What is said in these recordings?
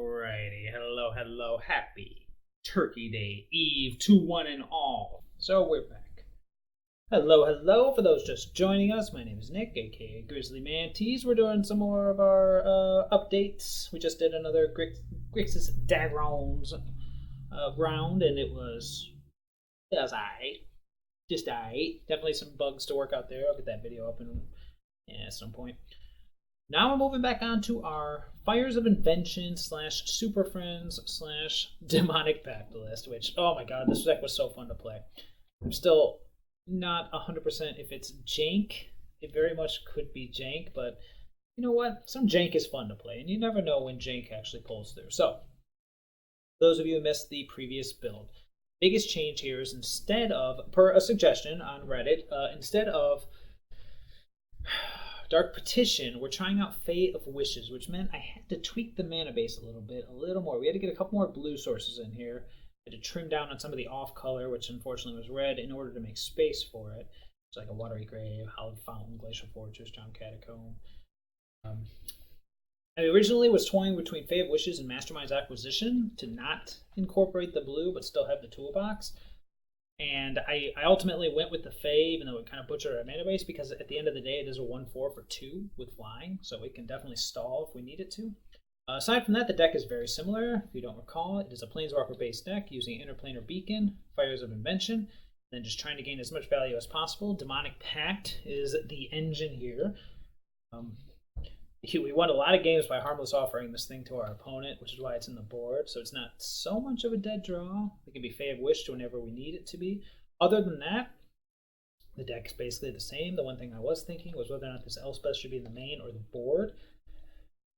Alrighty, hello, happy Turkey Day Eve to one and all. So we're back. Hello, for those just joining us, my name is Nick, aka GrizzlyMantes. We're doing some more of our updates. We just did another Grixis Dagrons round, and it was alright. Just alright. Definitely some bugs to work out there. I'll get that video up at some point. Now we're moving back on to our Fires of Invention / Super Friends / Demonic Pact list, which, oh my god, this deck was so fun to play. I'm still not 100% if it's jank. It very much could be jank, but you know what? Some jank is fun to play, and you never know when jank actually pulls through. So, those of you who missed the previous build, biggest change here is instead of, per a suggestion on Reddit, instead of Dark Petition, we're trying out Fae of Wishes, which meant I had to tweak the mana base a little more. We had to get a couple more blue sources in here. I had to trim down on some of the off color, which unfortunately was red, in order to make space for it. It's like a Watery Grave, Hallowed Fountain, Glacial Fortress, Drowned Catacomb. I originally was toying between Fae of Wishes and Mastermind's Acquisition to not incorporate the blue, but still have the toolbox. And I ultimately went with the Fae, even though it kind of butchered our mana base, because at the end of the day, it is a 1/4 for 2 with flying, so it can definitely stall if we need it to. Aside from that, the deck is very similar. If you don't recall, it is a Planeswalker-based deck using Interplanar Beacon, Fires of Invention, and then just trying to gain as much value as possible. Demonic Pact is the engine here. We won a lot of games by harmless offering this thing to our opponent, which is why it's in the board, so it's not so much of a dead draw. It can be Fae of Wish to whenever we need it to be. Other than that, the deck is basically the same. The one thing I was thinking was whether or not this Elspeth should be in the main or the board.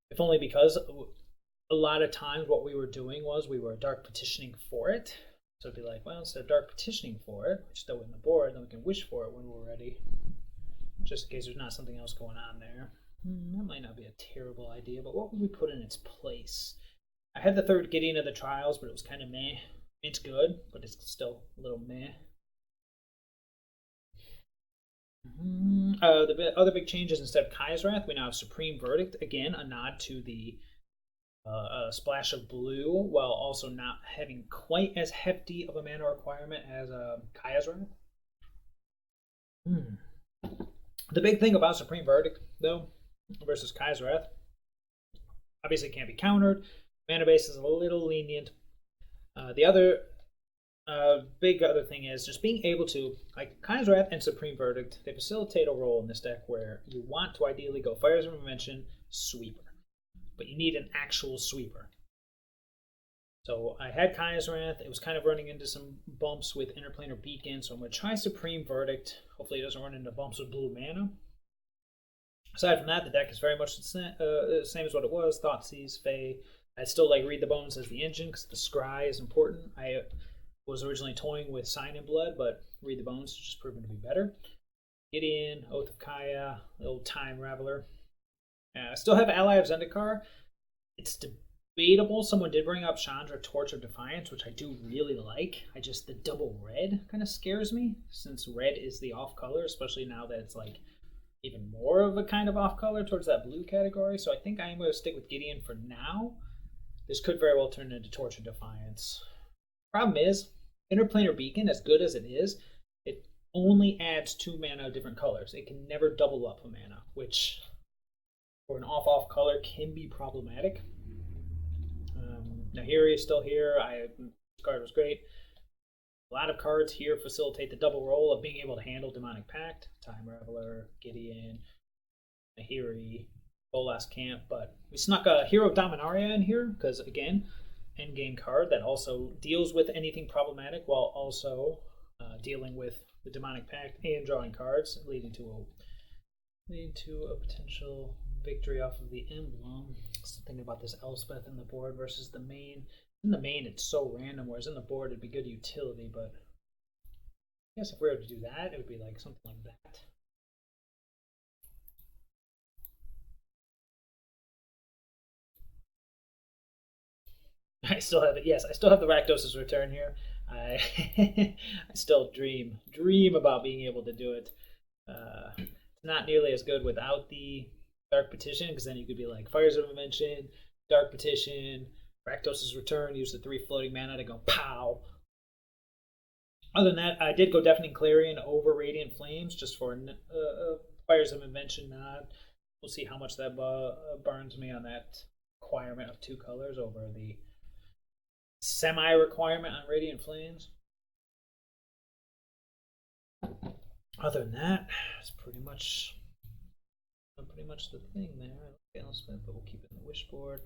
If only because a lot of times what we were doing was we were Dark Petitioning for it. So it'd be like, well, instead of Dark Petitioning for it, we just throw it in the board, then we can wish for it when we're ready. Just in case there's not something else going on there. That might not be a terrible idea, but what would we put in its place? I had the third Gideon of the Trials, but it was kind of meh. It's good, but it's still a little meh. The other big change is instead of Kaya's Wrath, we now have Supreme Verdict. Again, a nod to the splash of blue, while also not having quite as hefty of a mana requirement as Kaya's Wrath. The big thing about Supreme Verdict, though, versus Kaya's Wrath, obviously can't be countered. Mana base is a little lenient. The other big other thing is just being able to, like Kaya's Wrath and Supreme Verdict, they facilitate a role in this deck where you want to ideally go Fires of Invention, Sweeper, but you need an actual sweeper. So I had Kaya's Wrath. It was kind of running into some bumps with Interplanar Beacon, so I'm going to try Supreme Verdict. Hopefully it doesn't run into bumps with blue mana. Aside from that, the deck is very much the same as what it was. Thoughtseize, Fae. I still like Read the Bones as the engine because the scry is important. I was originally toying with Sign in Blood, but Read the Bones has just proven to be better. Gideon, Oath of Kaya, Old Time Raveler. I still have Ally of Zendikar. It's debatable. Someone did bring up Chandra, Torch of Defiance, which I do really like. The double red kind of scares me, since red is the off color, especially now that it's like even more of a kind of off color towards that blue category. So I think I am going to stick with Gideon for now. This could very well turn into Torch of Defiance. Problem is, Interplanar Beacon, as good as it is, it only adds 2 mana of different colors. It can never double up a mana, which for an off-off color can be problematic. Nahiri is still here. This card was great. A lot of cards here facilitate the double role of being able to handle Demonic Pact, Time Raveler, Gideon, Nahiri, Bolas Camp, but we snuck a Hero of Dominaria in here because, again, endgame card that also deals with anything problematic while also dealing with the Demonic Pact and drawing cards, leading to a potential victory off of the emblem. Just thinking about this Elspeth in the board versus the main. In the main, it's so random, whereas in the board, it'd be good utility, but I guess if we were to do that, it would be like something like that. I still have it. Yes, I still have the Rakdos' Return here. I still dream about being able to do it. It's not nearly as good without the Dark Petition, because then you could be like Fires of Invention, Dark Petition, Rakdos' return, use the 3 floating mana to go pow. Other than that, I did go Deafening Clarion over Radiant Flames just for Fires of Invention nod. We'll see how much that burns me on that requirement of 2 colors over the semi-requirement on Radiant Flames. Other than that, it's pretty much the thing there. Spent, but we'll keep it in the wish board.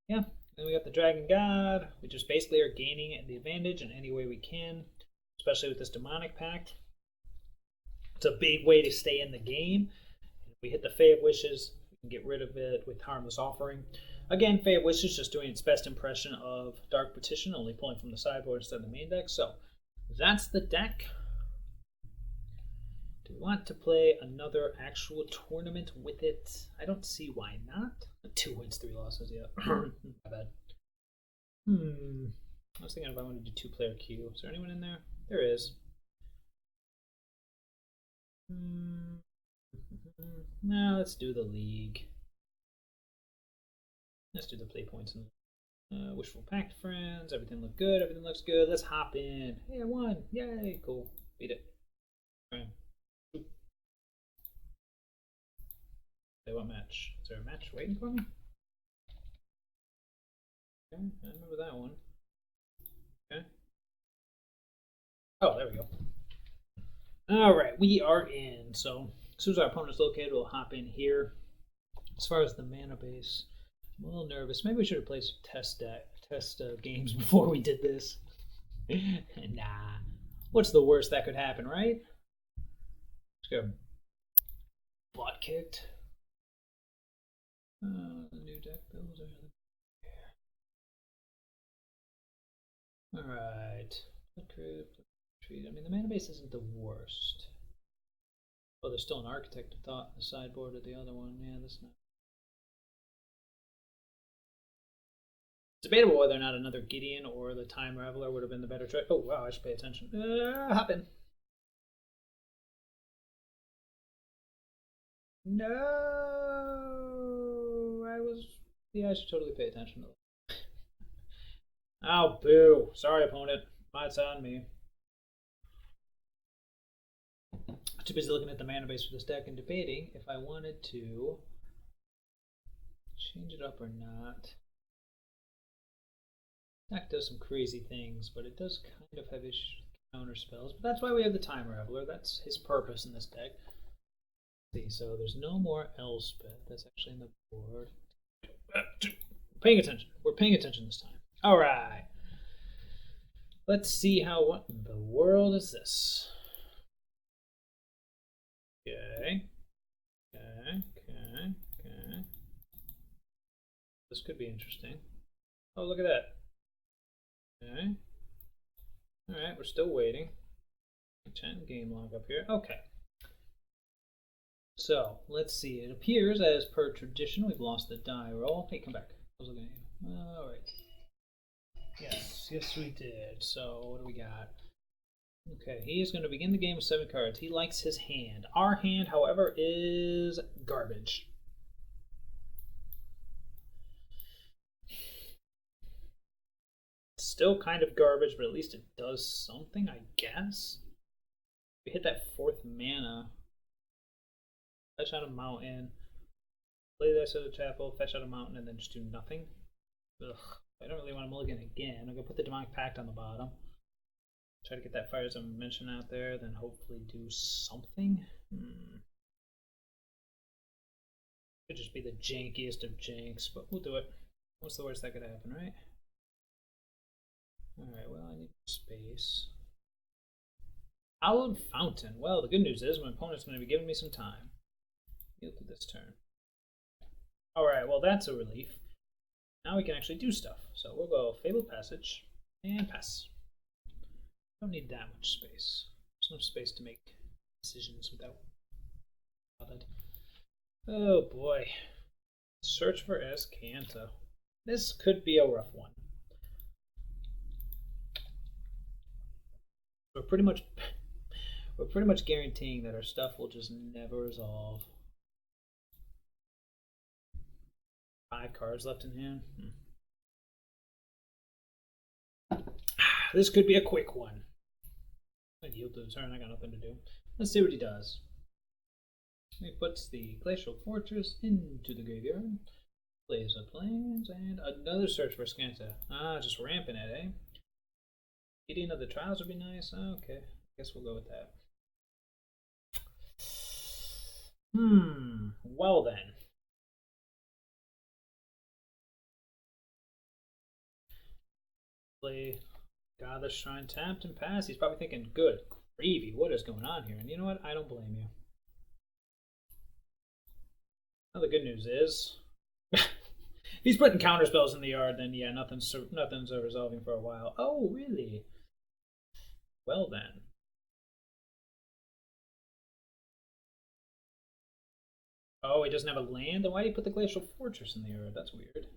Yeah, then we got the Dragon God. We just basically are gaining the advantage in any way we can, especially with this Demonic Pact. It's a big way to stay in the game. If we hit the Fae of Wishes, we can get rid of it with Harmless Offering. Again, Fae of Wishes just doing its best impression of Dark Petition, only pulling from the sideboard instead of the main deck. So that's the deck. Do we want to play another actual tournament with it? I don't see why not. 2 wins, 3 losses, yeah. My bad. I was thinking if I wanted to do 2-player queue. Is there anyone in there? There is. No, let's do the league. Let's do the play points and Wishful Pact friends. Everything looked good. Everything looks good. Let's hop in. Hey, I won. Yay, cool. Beat it. All right. Say what match? Is there a match waiting for me? Okay, I remember that one. Okay. Oh, there we go. Alright, we are in. So as soon as our opponent's located, we'll hop in here. As far as the mana base, I'm a little nervous. Maybe we should have played some test games before we did this. Nah. What's the worst that could happen, right? Let's go. Butt kicked. The new deck builds are alright. I mean, the mana base isn't the worst. Oh, there's still an Architect of Thought on the sideboard of the other one. Yeah, that's not. It's debatable whether or not another Gideon or the Time Raveler would have been the better choice. Oh, wow, I should pay attention. Hop in. No! Yeah, I should totally pay attention to that. Oh, boo. Sorry, opponent. It's on me. I'm too busy looking at the mana base for this deck and debating if I wanted to change it up or not. Deck does some crazy things, but it does kind of have issues with counter spells. But that's why we have the Time Raveler. That's his purpose in this deck. Let's see, so there's no more Elspeth. That's actually in the board. Paying attention. We're paying attention this time. All right. Let's see what in the world is this. Okay. This could be interesting. Oh, look at that. Okay. Alright, we're still waiting. 10 game log up here. Okay. So, let's see. It appears, as per tradition, we've lost the die roll. Hey, come back. I was looking at you. Alright. Yes, we did. So, what do we got? Okay, he is going to begin the game with 7 cards. He likes his hand. Our hand, however, is garbage. Still kind of garbage, but at least it does something, I guess. We hit that 4th mana. Fetch out a mountain. Play this at a chapel, fetch out a mountain, and then just do nothing. Ugh. I don't really want to mulligan again. I'm going to put the Demonic Pact on the bottom. Try to get that Fires of Invention out there, then hopefully do something. Could just be the jankiest of janks, but we'll do it. What's the worst that could happen, right? Alright, well, I need space. Hallowed Fountain. Well, the good news is my opponent's going to be giving me some time. He'll do this turn. Alright, well, that's a relief. Now we can actually do stuff. So we'll go Fabled Passage and pass. Don't need that much space. There's no space to make decisions without that. Oh boy. Search for Escanta. This could be a rough one. We're pretty much guaranteeing that our stuff will just never resolve. 5 cards left in hand. This could be a quick one. I yield to the turn. I got nothing to do. Let's see what he does. He puts the Glacial Fortress into the graveyard. Plays a Plains and another search for Skanta. Ah, just ramping it, eh? Eating of the Trials would be nice. Okay, guess we'll go with that. Well then. Play Godless Shrine tapped and passed. He's probably thinking, good gravy, what is going on here? And you know what? I don't blame you. Now the good news is, if he's putting counter spells in the yard, then yeah, nothing's resolving for a while. Oh, really? Well then. Oh, he doesn't have a land? Then why do you put the Glacial Fortress in the yard? That's weird.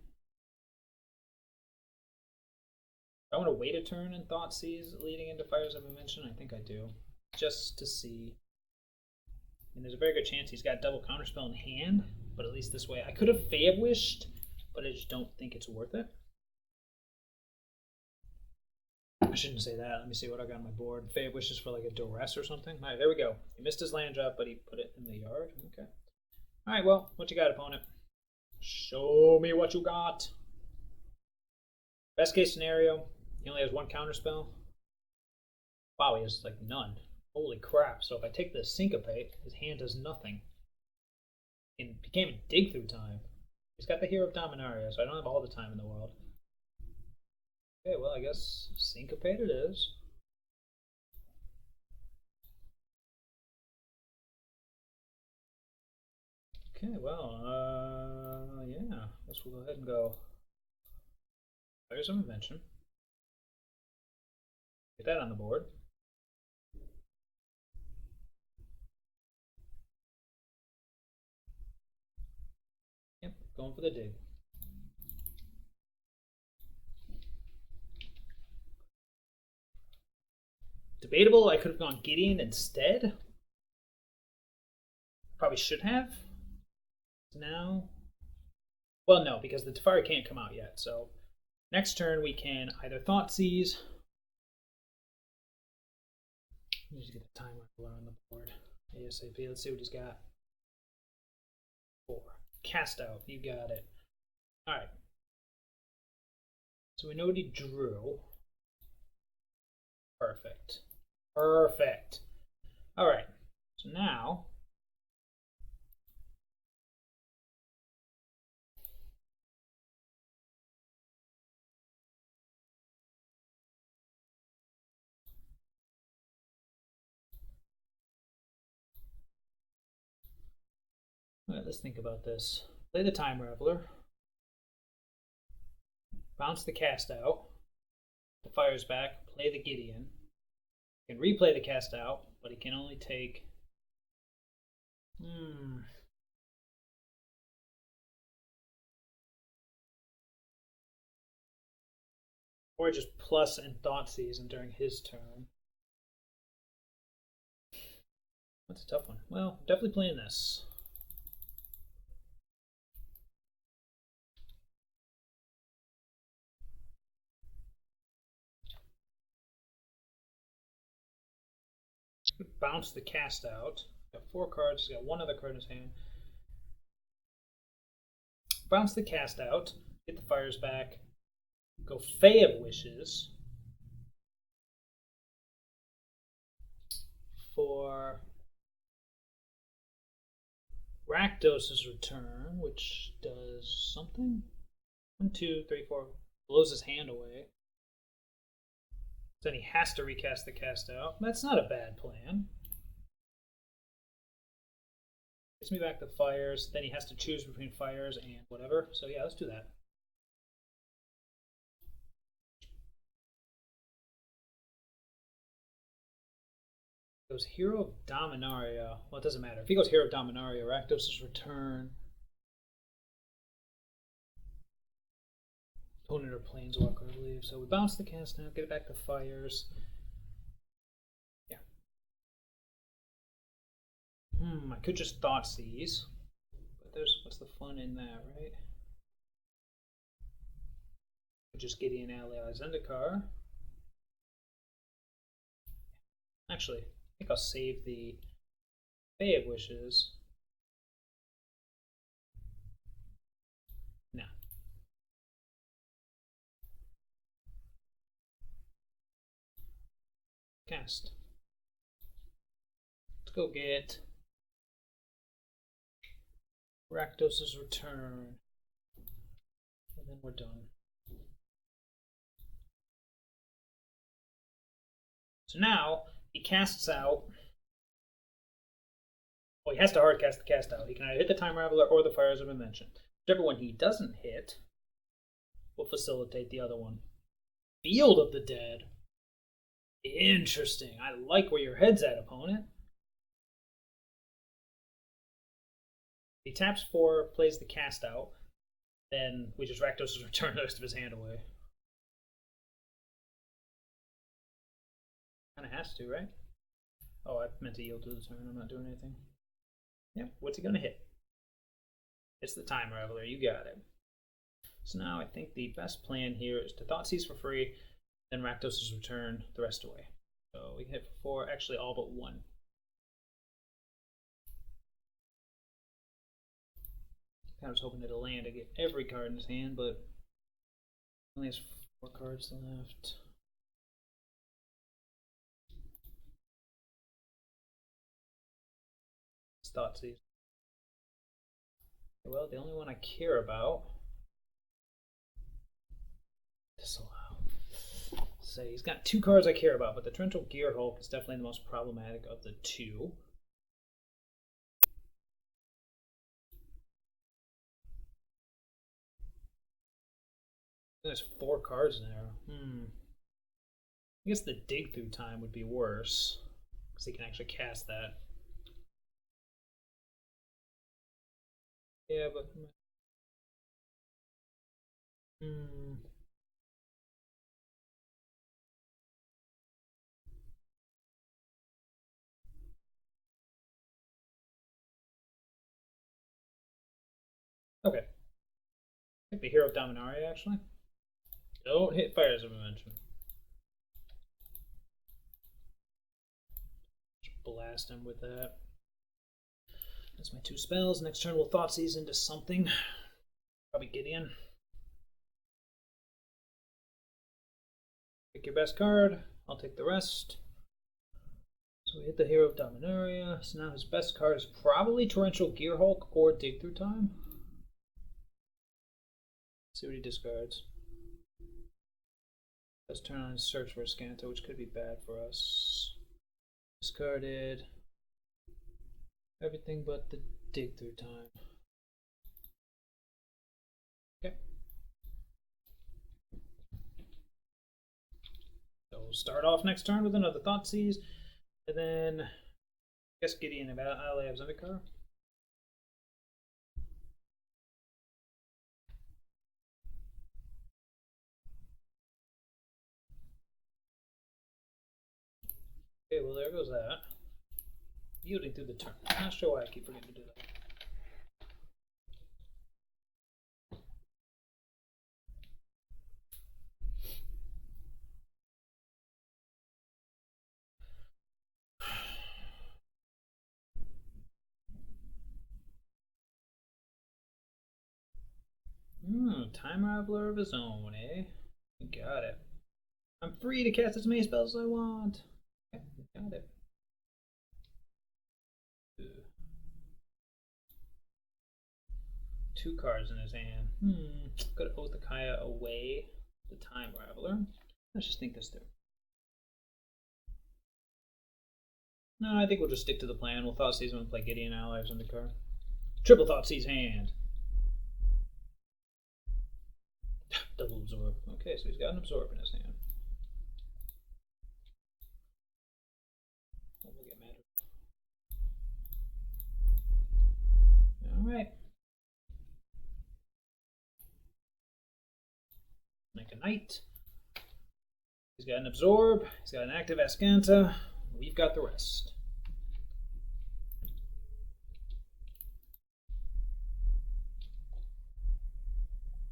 I want to wait a turn and Thoughtseize leading into Fires of Invention. I think I do. Just to see. And there's a very good chance he's got double counterspell in hand, but at least this way. I could have Fae of Wished, but I just don't think it's worth it. I shouldn't say that. Let me see what I got on my board. Fae of Wishes for like a duress or something. All right, there we go. He missed his land drop, but he put it in the yard. Okay. All right, well, what you got, opponent? Show me what you got. Best case scenario, he only has one counterspell. Wow, he has like none. Holy crap. So if I take the Syncopate, his hand does nothing. And he can't even dig through time. He's got the Hero of Dominaria, so I don't have all the time in the world. Okay, well, I guess Syncopate it is. Okay, well, yeah. I guess we'll go ahead and go Fires of Invention. Get that on the board. Yep, going for the dig. Debatable, I could have gone Gideon instead. Probably should have. Now, well, no, because the Teferi can't come out yet. So next turn we can either Thoughtseize. Let me just get the timer on the board. ASAP. Let's see what he's got. 4. Cast out. You got it. All right. So we know what he drew. Perfect. Perfect. All right. So now all right, let's think about this. Play the Time Reveler. Bounce the Cast Out. The Fire's back. Play the Gideon. He can replay the Cast Out, but he can only take. Or just plus and Thoughtseize during his turn. That's a tough one. Well, definitely playing this. Bounce the Cast Out. Got 4 cards. He's got 1 other card in his hand. Bounce the Cast Out. Get the Fires back. Go Fae of Wishes. For Rakdos's return, which does something. 1, 2, 3, 4. Blows his hand away. Then he has to recast the Cast Out. That's not a bad plan. Gets me back to Fires. Then he has to choose between Fires and whatever. So yeah, let's do that. Goes Hero of Dominaria. Well, it doesn't matter. If he goes Hero of Dominaria, Rakdos's return. Opponent or Planeswalker, I believe. So we bounce the Cast Out, get it back to Fires. Yeah. I could just Thoughtseize. But there's what's the fun in that, right? Just Gideon Ally Zendikar. Actually, I think I'll save the Fae of Wishes. No. Cast. Let's go get Rakdos' Return. And then we're done. So now he casts out. Well, he has to hard cast the cast out. He can either hit the Time Raveler or the Fires of Invention. Whichever one he doesn't hit will facilitate the other one. Field of the Dead. Interesting. I like where your head's at, opponent. He taps 4, plays the cast out. Then we just Rakdos' Return the rest of his hand away. Kind of has to, right? Oh, I meant to yield to the turn. I'm not doing anything. Yep. What's he gonna hit? It's the Time Raveler. You got it. So now I think the best plan here is to Thoughtseize for free, then Rakdos' Return the rest away. So we can hit for 4, actually all but 1. I was hoping it'll land to get every card in his hand, but only has 4 cards left. It's Thoughtseize. Well, the only one I care about. Disallow. Say he's got 2 cards I care about, but the Torrential Gearhulk is definitely the most problematic of the 2. There's 4 cards in there. I guess the Dig Through Time would be worse, because he can actually cast that. Yeah, but okay. I think the Hero of Dominaria, actually. Don't hit Fires of Invention. Just blast him with that. That's my 2 spells. Next turn we'll Thoughtseize into something. Probably Gideon. Pick your best card. I'll take the rest. So we hit the Hero of Dominaria. So now his best card is probably Torrential Gearhulk or Dig Through Time. Let's see what he discards. Let's turn on his Search for Ascanta, which could be bad for us. Discarded everything but the Dig Through Time. Okay. So we'll start off next turn with another Thoughtseize, and then I guess Gideon about Aliab's Undercar. Okay, well there goes that. Yielding through the turn. Not sure why I keep forgetting to do that. Time Raveler of his own, eh? Got it. I'm free to cast as many spells as I want. Okay, got it. 2 cards in his hand. Could Oath of Kaya away the Time Raveler. Let's just think this through. No, I think we'll just stick to the plan. We'll Thoughtseize and play Gideon Allies Undercar. Triple Thoughtseize hand. Double Absorb. Okay, so he's got an Absorb in his hand. Oh, we'll get mad. Alright. Make a Knight. He's got an Absorb. He's got an active Ascanta. We've got the rest.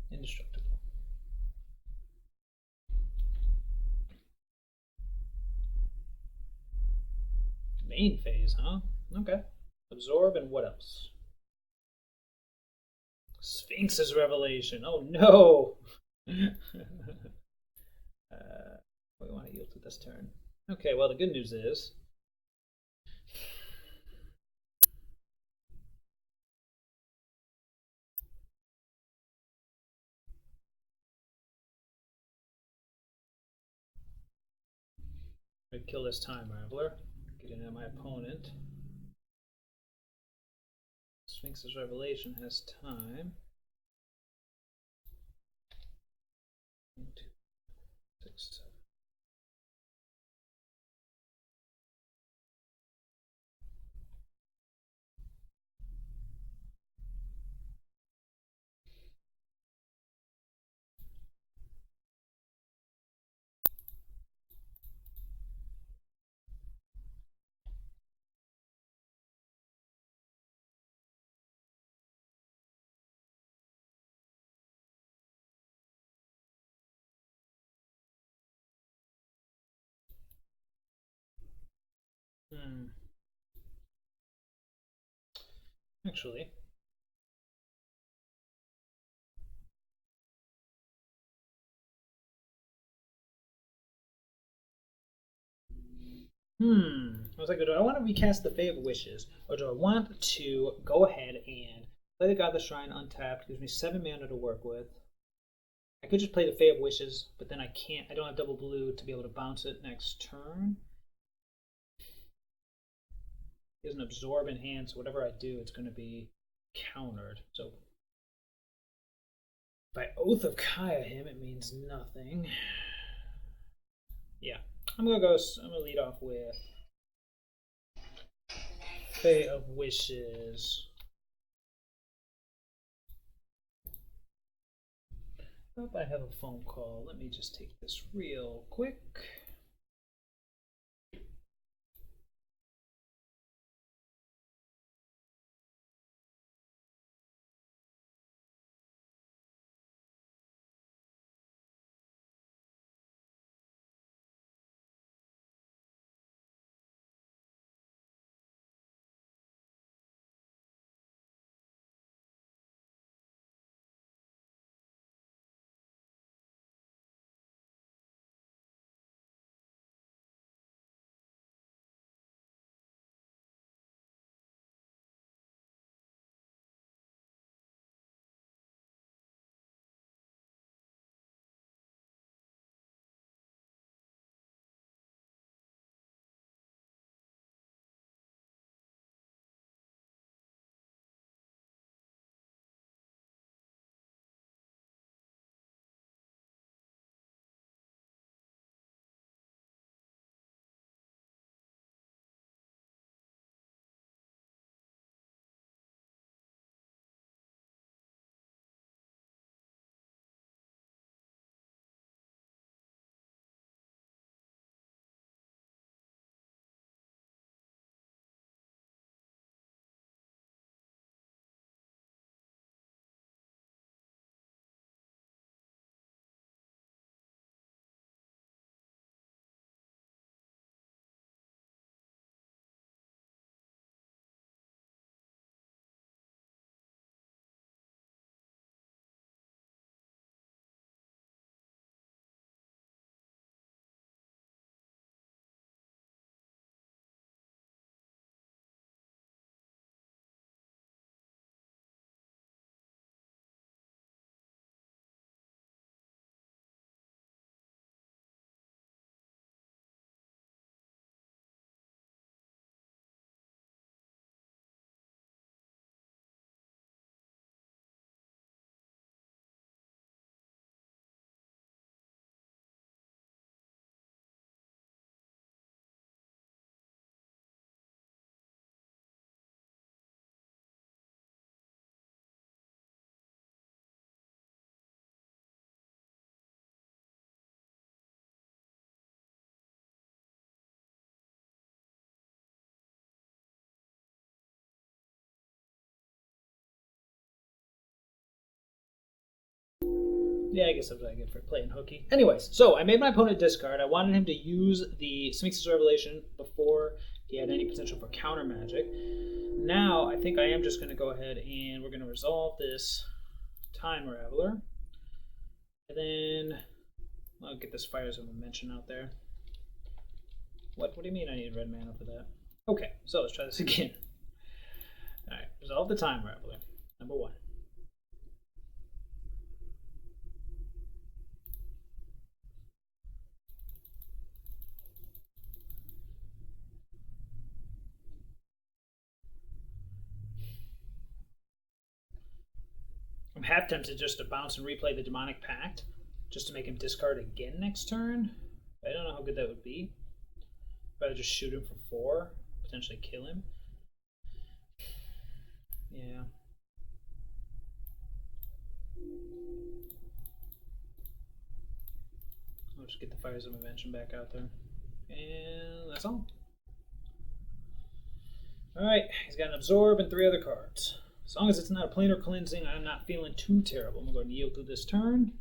Indestructible. Bane phase, huh? Okay. Absorb and what else? Sphinx's revelation. Oh no! We want to yield to this turn. Okay, well, the good news is. I'm going to kill this Time Raveler. Get in at my opponent. Sphinx's revelation has time. 1, 2, 6, 7. Actually. I was like, do I want to recast the Fae of Wishes, or do I want to go ahead and play the Godless Shrine untapped? Gives me 7 mana to work with. I could just play the Fae of Wishes, but then I can't. I don't have double blue to be able to bounce it next turn. He has an absorb in hand, so whatever I do, it's going to be countered. So if I Oath of Kaya him, it means nothing. Yeah, I'm gonna lead off with Fae of Wishes. Hope I have a phone call. Let me just take this real quick. Yeah, I guess that's what I get for playing hooky. Anyways, so I made my opponent discard. I wanted him to use the Sphinx's Revelation before he had any potential for counter magic. Now, I think I am just going to go ahead and we're going to resolve this Time Raveler. And then I'll get this Fires of Mention out there. What do you mean I need red mana for that? Okay, so let's try this again. Alright, resolve the Time Raveler. Number 1. I'm half tempted just to bounce and replay the Demonic Pact, just to make him discard again next turn. I don't know how good that would be. Rather just shoot him for 4, potentially kill him. Yeah. I'll just get the Fires of Invention back out there. And that's all. Alright, he's got an Absorb and 3 other cards. As long as it's not a Planar Cleansing, I'm not feeling too terrible. I'm going to go ahead and yield through this turn.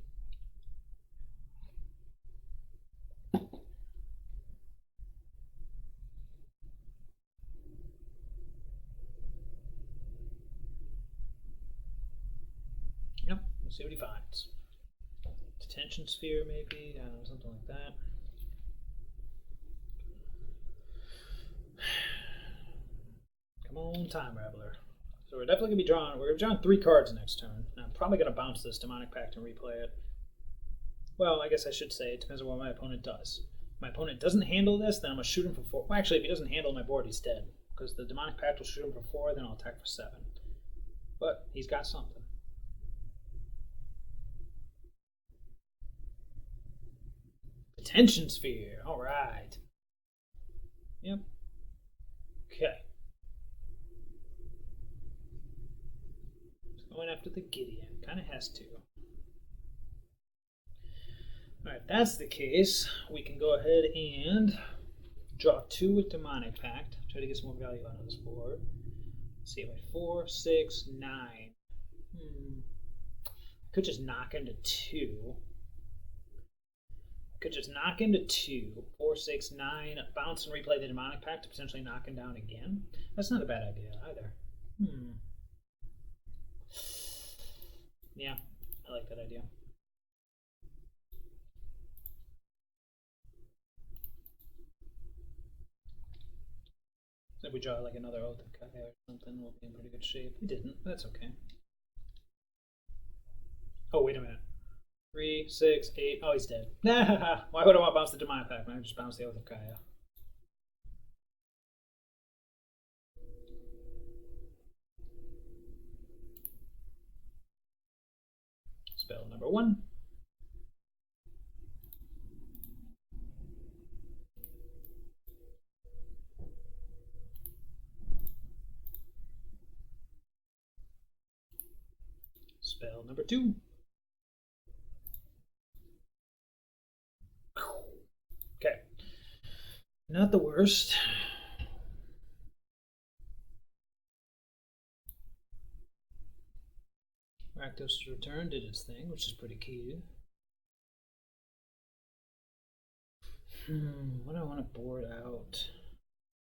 Yep, let's see what he finds. Detention Sphere, maybe? I don't know, something like that. Come on, Time Raveler. So we're definitely going to be drawing, we're drawing 3 cards next turn. Now, I'm probably going to bounce this Demonic Pact and replay it. Well, I guess I should say it depends on what my opponent does. If my opponent doesn't handle this, then I'm going to shoot him for 4. Well, actually, if he doesn't handle my board, he's dead. Because the Demonic Pact will shoot him for 4, then I'll attack for 7. But he's got something. Detention Sphere. All right. Yep. Okay. Going after the Gideon. Kind of has to. Alright, if that's the case, we can go ahead and draw 2 with Demonic Pact. Try to get some more value out of this board. Let's see, wait, 4, 6, 9. Could just knock into 2. Could just knock into 2. 4, 6, 9. Bounce and replay the Demonic Pact to potentially knock him down again. That's not a bad idea either. Yeah, I like that idea. So if we draw like another Oath of Gaia or something, we'll be in pretty good shape. We didn't, but that's okay. Oh, wait a minute. 3, 6, 8. Oh, he's dead. Why would I want to bounce the Demonic Pact? I just bounce the Oath of Gaia. Spell number 1. Spell number 2. Okay. Not the worst. Rakdos' return did its thing, which is pretty key. What do I want to board out?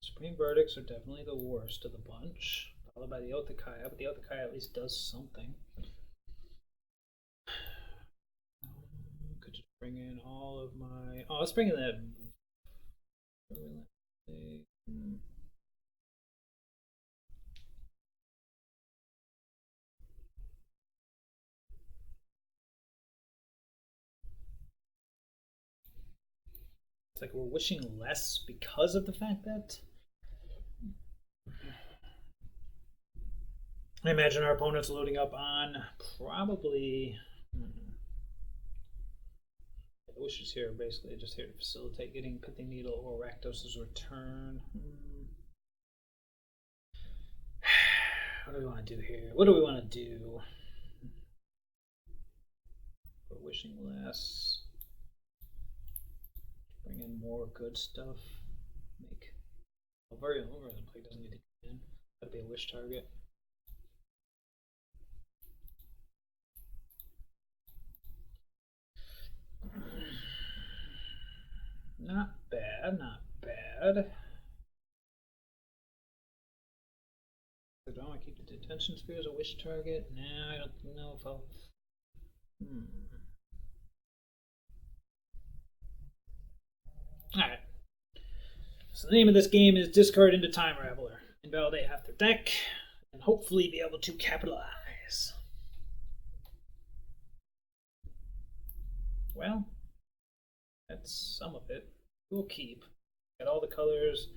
Supreme Verdicts are definitely the worst of the bunch, followed by the Oath of Gaia, but the Oath of Gaia at least does something. Could just bring in all of my... Oh, let's bring in that... It's like we're wishing less because of the fact that... I imagine our opponent's loading up on probably... The wishes here are basically just here to facilitate getting Pithing Needle or Rakdos' return. What do we want to do here? What do we want to do? We're wishing less. Bring in more good stuff. Make a very over the play doesn't need to come in. That'd be a wish target. Not bad, not bad. Tension Sphere is a wish target. Nah, I don't know if I'll. Alright. So the name of this game is Discard into Time Raveler. Invalidate half their deck, and hopefully be able to capitalize. Well, that's some of it. We'll keep. Got all the colors.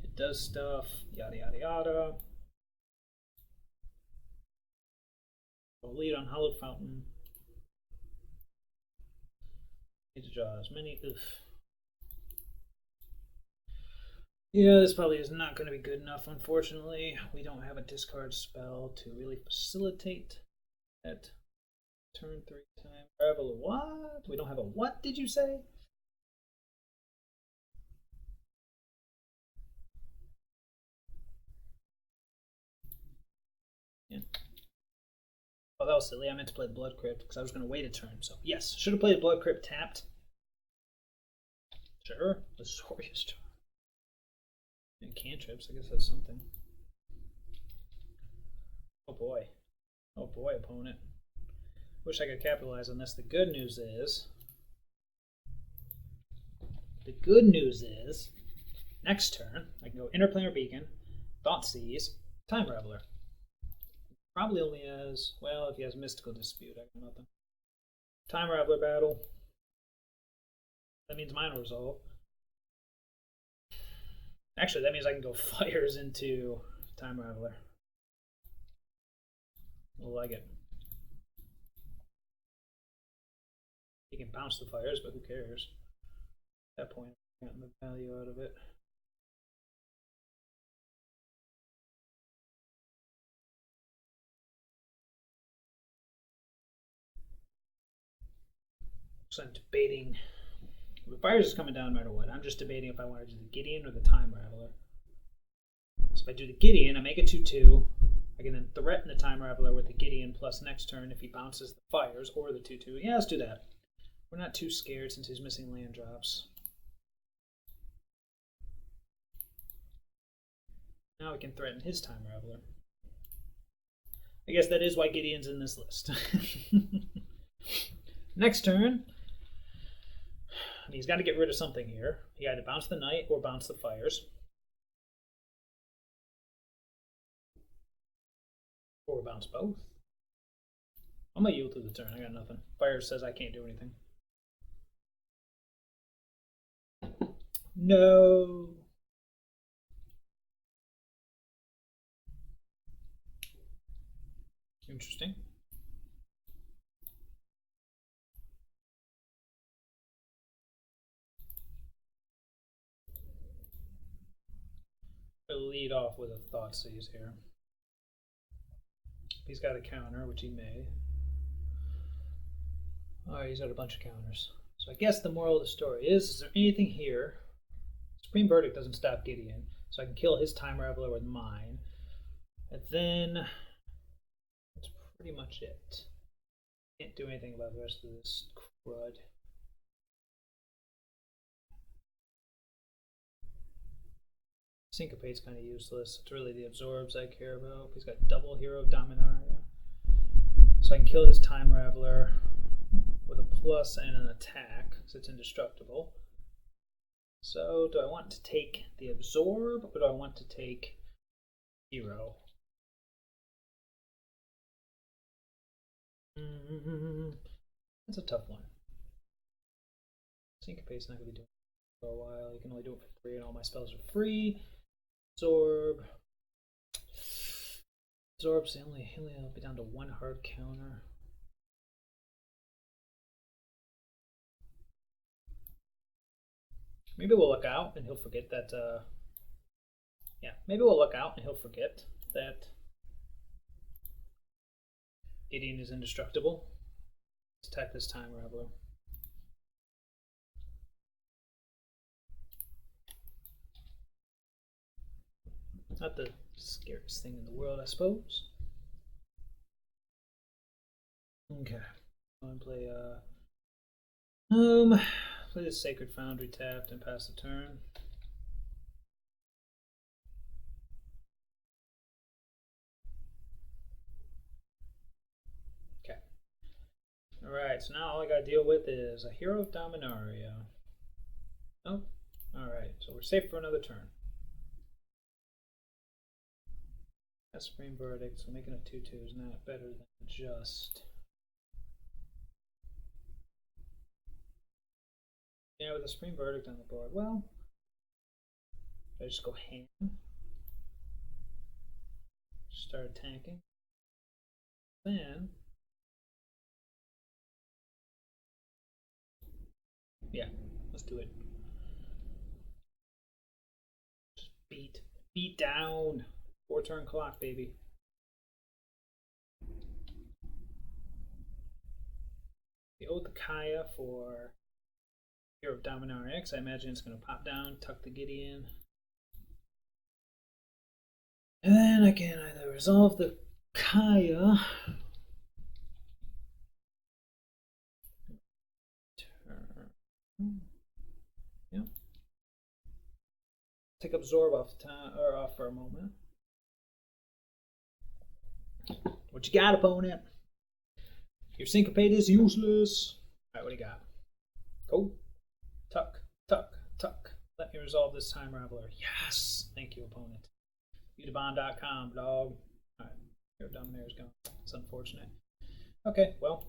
It does stuff. Yada yada yada. We'll lead on Hallowed Fountain. Need to draw as many. Oof. Yeah, this probably is not going to be good enough, unfortunately. We don't have a discard spell to really facilitate that turn 3 time. Travel what? We don't have a what, did you say? Yeah. Oh, that was silly. I meant to play the Blood Crypt because I was going to wait a turn. So, yes, should have played Blood Crypt tapped. Sure. The Sorious Charm. And cantrips, I guess that's something. Oh boy. Oh boy, opponent. Wish I could capitalize on this. The good news is, next turn, I can go Interplanar Beacon, Thoughtseize, Time Raveler. Probably only has, well, if he has Mystical Dispute, I got nothing. Time Raveler battle. That means mine will resolve. Actually, that means I can go Fires into Time Raveler. I like it. He can bounce the Fires, but who cares? At that point, I'm getting the value out of it. So I'm debating. The Fires is coming down no matter what. I'm just debating if I want to do the Gideon or the Time Raveler. So if I do the Gideon, I make a 2/2. I can then threaten the Time Raveler with the Gideon plus next turn if he bounces the Fires or the 2/2. Yeah, let's do that. We're not too scared since he's missing land drops. Now we can threaten his Time Raveler. I guess that is why Gideon's in this list. Next turn, he's got to get rid of something here. He either bounce the Knight or bounce the Fires. Or bounce both. I'm going to yield through the turn. I got nothing. Fires says I can't do anything. No. Interesting. I'll lead off with a Thoughtseize here. He's got a counter, which he may. Alright, he's got a bunch of counters. So I guess the moral of the story is there anything here? Supreme Verdict doesn't stop Gideon, so I can kill his Time Raveler with mine. And then that's pretty much it. Can't do anything about the rest of this crud. Syncopate's kind of useless. It's really the absorbs I care about. He's got double hero Dominaria. So I can kill his Time Raveler with a plus and an attack, so it's indestructible. So do I want to take the absorb or do I want to take hero? That's a tough one. Syncopate's not going to be doing it for a while. You can only do it for 3 and all my spells are free. Absorb. Absorb's only will be down to 1 hard counter. Maybe we'll look out and he'll forget that. Yeah, maybe we'll look out and he'll forget that Gideon is indestructible. Let's attack this Time Raveler. Not the scariest thing in the world, I suppose. Okay. I'm gonna play the Sacred Foundry tapped and pass the turn. Alright, so now all I gotta deal with is a Hero of Dominaria. Oh, alright, so we're safe for another turn. That's Supreme Verdict, so making a 2/2 is not better than just. Yeah, with a Supreme Verdict on the board. Well, I just go ham. Start attacking. Then, yeah, let's do it. Just beat down. 4-turn clock, baby. The Oath of Kaya for Hero of Dominaria X. I imagine it's going to pop down, tuck the Gideon. And then I can either resolve the Kaya. Yep. Take Absorb off for a moment. What you got, opponent? Your Syncopate is useless. Alright, what do you got? Go. Tuck, tuck, tuck. Let me resolve this Time Raveler. Yes! Thank you, opponent. Udabon.com, dog. Alright, your Dominier's gone. It's unfortunate. Okay, well.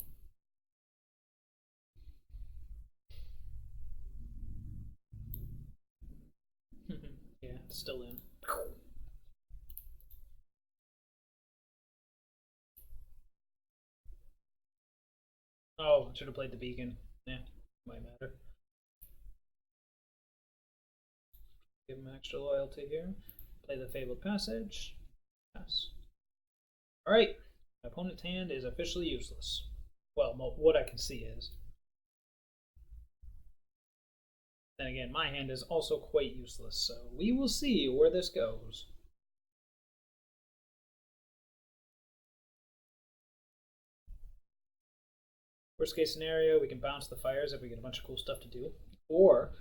Yeah, it's still in. Oh, should have played the Beacon. Yeah, might matter. Give him extra loyalty here. Play the Fabled Passage. Yes. Alright. My opponent's hand is officially useless. Well, what I can see is. Then again, my hand is also quite useless, so we will see where this goes. Worst case scenario, we can bounce the fires if we get a bunch of cool stuff to do. Or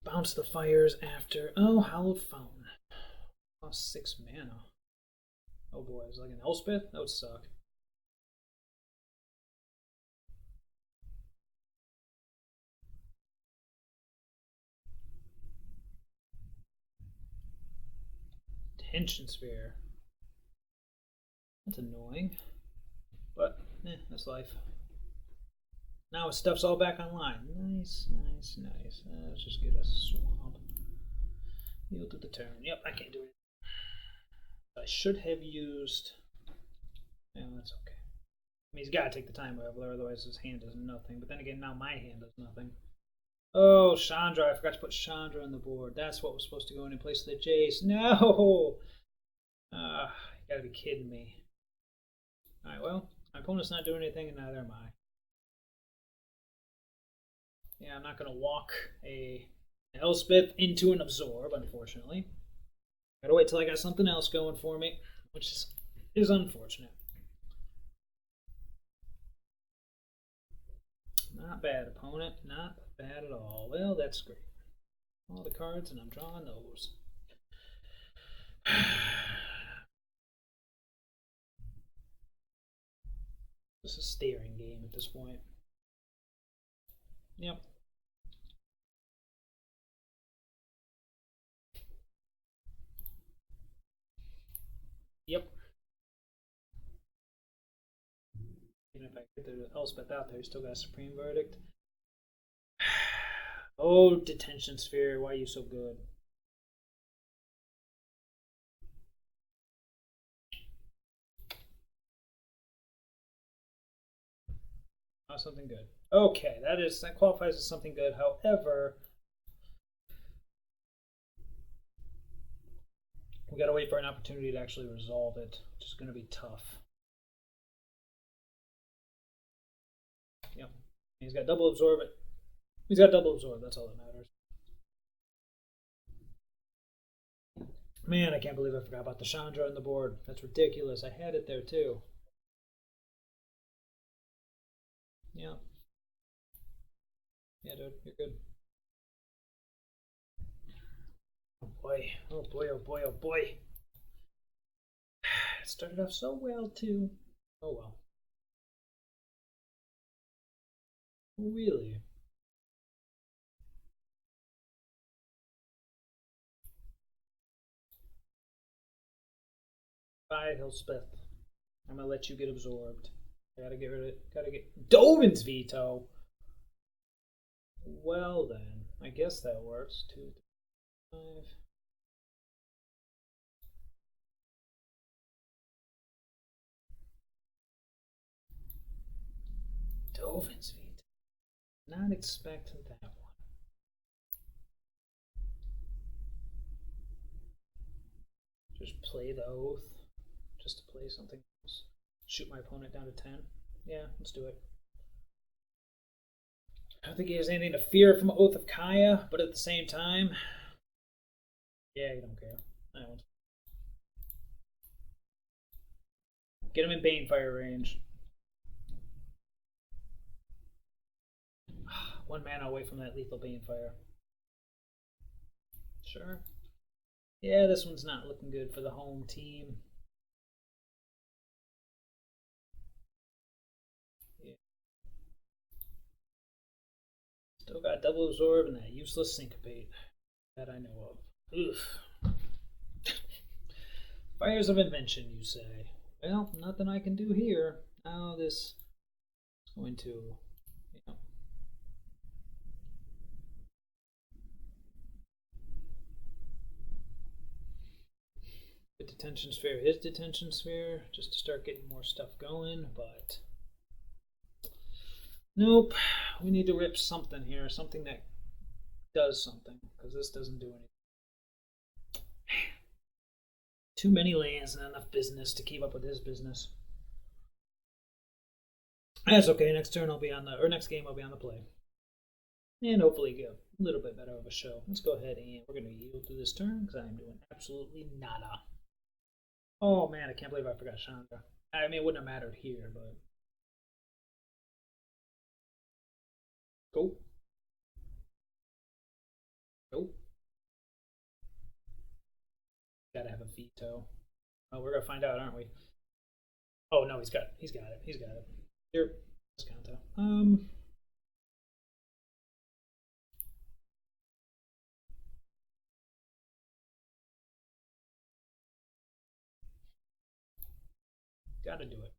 bounce the fires after. Oh, Hallowed Fountain. Lost 6 mana. Oh boy, is it like an Elspeth? That would suck. Tension Sphere. That's annoying. But, that's life. Now his stuff's all back online. Nice, nice, nice. Let's just get a swamp. Yield to the turn. Yep, I can't do it. I should have used. Yeah, that's okay. I mean, he's got to take the Time Raveler, otherwise his hand does nothing. But then again, now my hand does nothing. Oh, Chandra. I forgot to put Chandra on the board. That's what was supposed to go in place of the Jace. No! You gotta be kidding me. Alright, well, my opponent's not doing anything, and neither am I. Yeah, I'm not going to walk an Elspeth into an Absorb, unfortunately. Gotta wait till I got something else going for me, which is unfortunate. Not bad, opponent. Not bad at all. Well, that's great. All the cards, and I'm drawing those. This is a staring game at this point. Yep. Yep. Even if I get the Elspeth out there, you still got a Supreme Verdict. Oh, Detention Sphere, why are you so good? Oh, something good. Okay, that qualifies as something good. However, we gotta wait for an opportunity to actually resolve it, which is gonna be tough. Yep. He's got double absorb it. He's got double absorb, that's all that matters. Man, I can't believe I forgot about the Chandra on the board. That's ridiculous. I had it there too. Yeah. Yeah, dude, you're good. Oh boy, oh boy, oh boy, oh boy. It started off so well too. Oh well. Really? Bye, Hilspeth. I'm gonna let you get absorbed. I gotta get rid of it. Gotta get Dovin's veto. Well then, I guess that works. 2, 5. Dovin's veto. Not expecting that one. Just play the oath. Just to play something else. Shoot my opponent down to 10. Yeah, let's do it. I don't think he has anything to fear from Oath of Kaya, but at the same time, yeah, you don't care. I don't. Get him in Banefire range. 1 mana away from that lethal Banefire. Sure. Yeah, this one's not looking good for the home team. Yeah. Still got double absorb and that useless syncopate that I know of. Oof. Fires of invention, you say? Well, nothing I can do here. Now this is going to, yeah. The detention sphere, his detention sphere, just to start getting more stuff going, but nope. We need to rip something here, something that does something, because this doesn't do anything. Too many lands and enough business to keep up with his business. That's okay. Next turn I'll be on the, or next game I'll be on the play, and hopefully get a little bit better of a show. Let's go ahead and we're going to yield to this turn because I am doing absolutely nada. Oh man, I can't believe I forgot Chandra. I mean, it wouldn't have mattered here, but go, go. Gotta have a veto. Oh, we're gonna find out, aren't we? Oh no, he's got it. He's got it. He's got it. Here, Scanto. Gotta do it.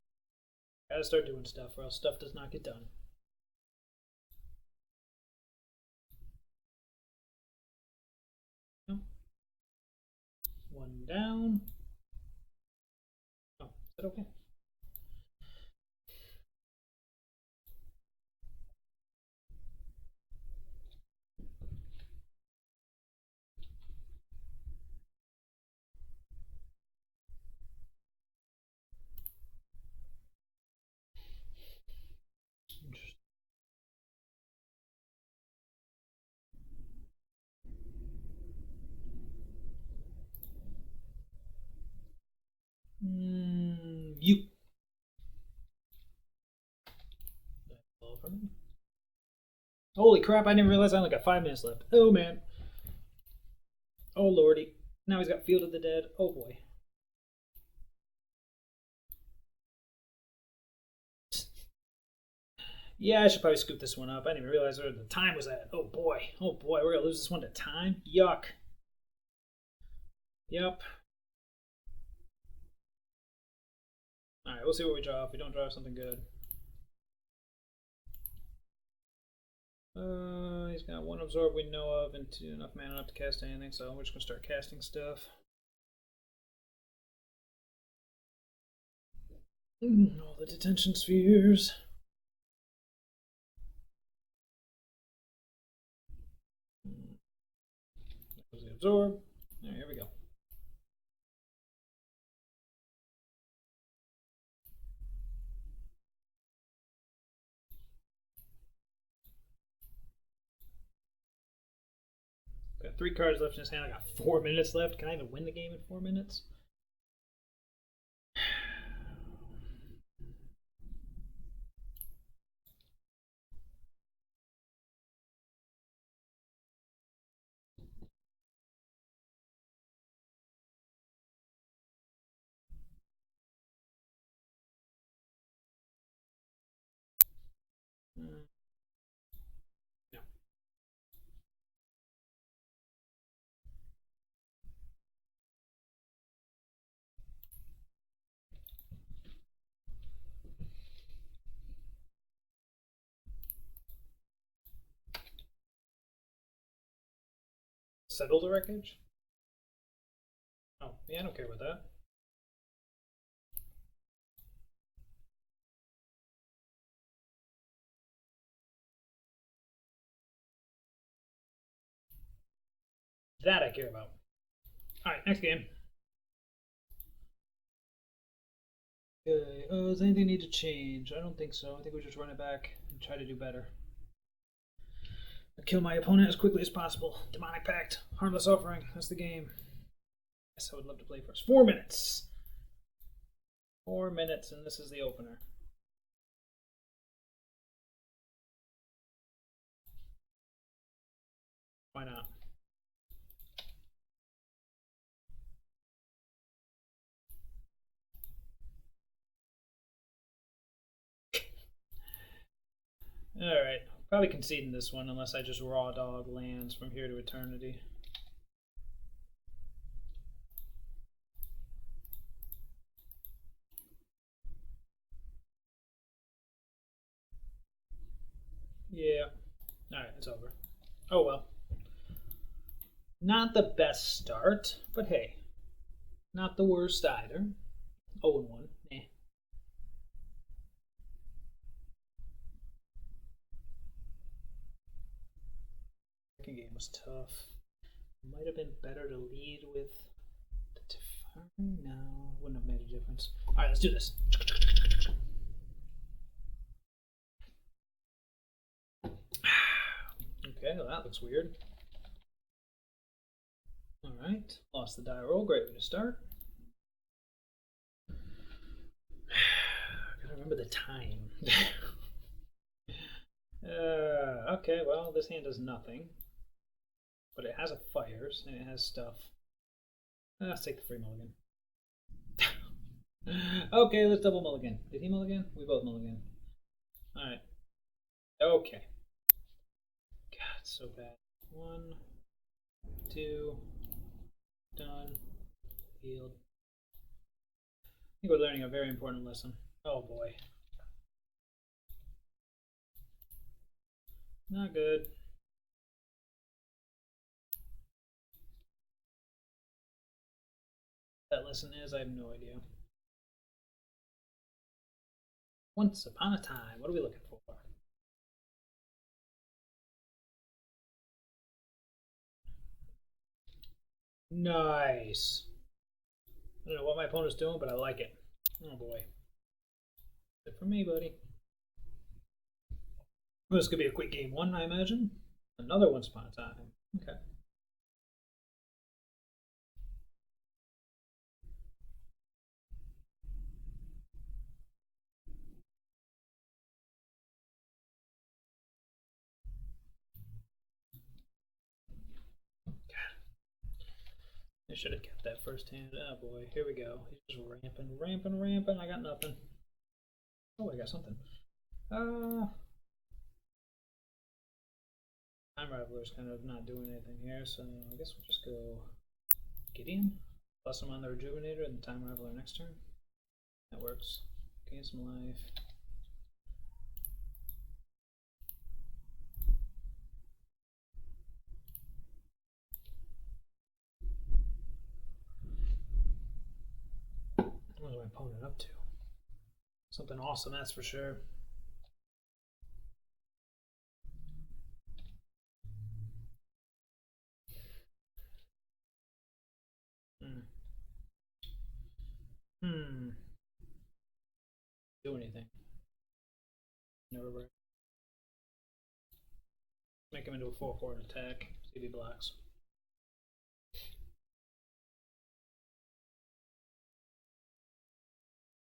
Gotta start doing stuff, or else stuff does not get done. No. 1 down. Oh, is that okay? Interesting. You. For me. Holy crap! I didn't realize I only got 5 minutes left. Oh man. Oh lordy. Now he's got Field of the Dead. Oh boy. Yeah, I should probably scoop this one up. I didn't even realize where the time was at. Oh boy. Oh boy. We're gonna lose this one to time. Yuck. Yep. All right. We'll see what we draw. If we don't draw something good. He's got 1 absorb we know of and 2 enough mana enough to cast anything, so we're just gonna start casting stuff. All the detention spheres. The absorb. Right, here we go. Got 3 cards left in his hand. I got 4 minutes left. Can I even win the game in 4 minutes? Settle the wreckage? Oh, yeah, I don't care about that. That I care about. Alright, next game. Okay, does anything need to change? I don't think so. I think we just run it back and try to do better. Kill my opponent as quickly as possible. Demonic Pact, Harmless Offering. That's the game. Yes, I would love to play first. 4 minutes. 4 minutes, and this is the opener. Why not? Alright, probably conceding this one unless I just raw dog lands from here to eternity. Yeah. Alright, it's over. Oh well. Not the best start, but hey. Not the worst either. 0-1. Eh. Second game was tough. Might have been better to lead with the Teferi. No, wouldn't have made a difference. Alright, let's do this. Okay, well, that looks weird. Alright, lost the die roll. Great way to start. Gotta remember the time. Okay, well, this hand does nothing. But it has a fires and it has stuff. Let's take the free mulligan. Okay, let's double mulligan. Did he mulligan? We both mulligan. Alright. Okay. God, so bad. 1, 2, done. Healed. I think we're learning a very important lesson. Oh boy. Not good. That lesson is, I have no idea. Once upon a time, what are we looking for? Nice. I don't know what my opponent's doing, but I like it. Oh boy. Good for me, buddy. Well, this could be a quick game one, I imagine. Another once upon a time. Okay. I should have kept that first hand. Oh boy, here we go. He's just ramping. I got nothing. Oh, I got something. Time Raveler's kind of not doing anything here, so I guess we'll just go Gideon. Plus him on the Rejuvenator and the Time Raveler next turn. That works. Gain some life. What's my opponent up to? Something awesome, that's for sure. Do anything. Never break. Make him into a 4/4 attack. See if he blocks.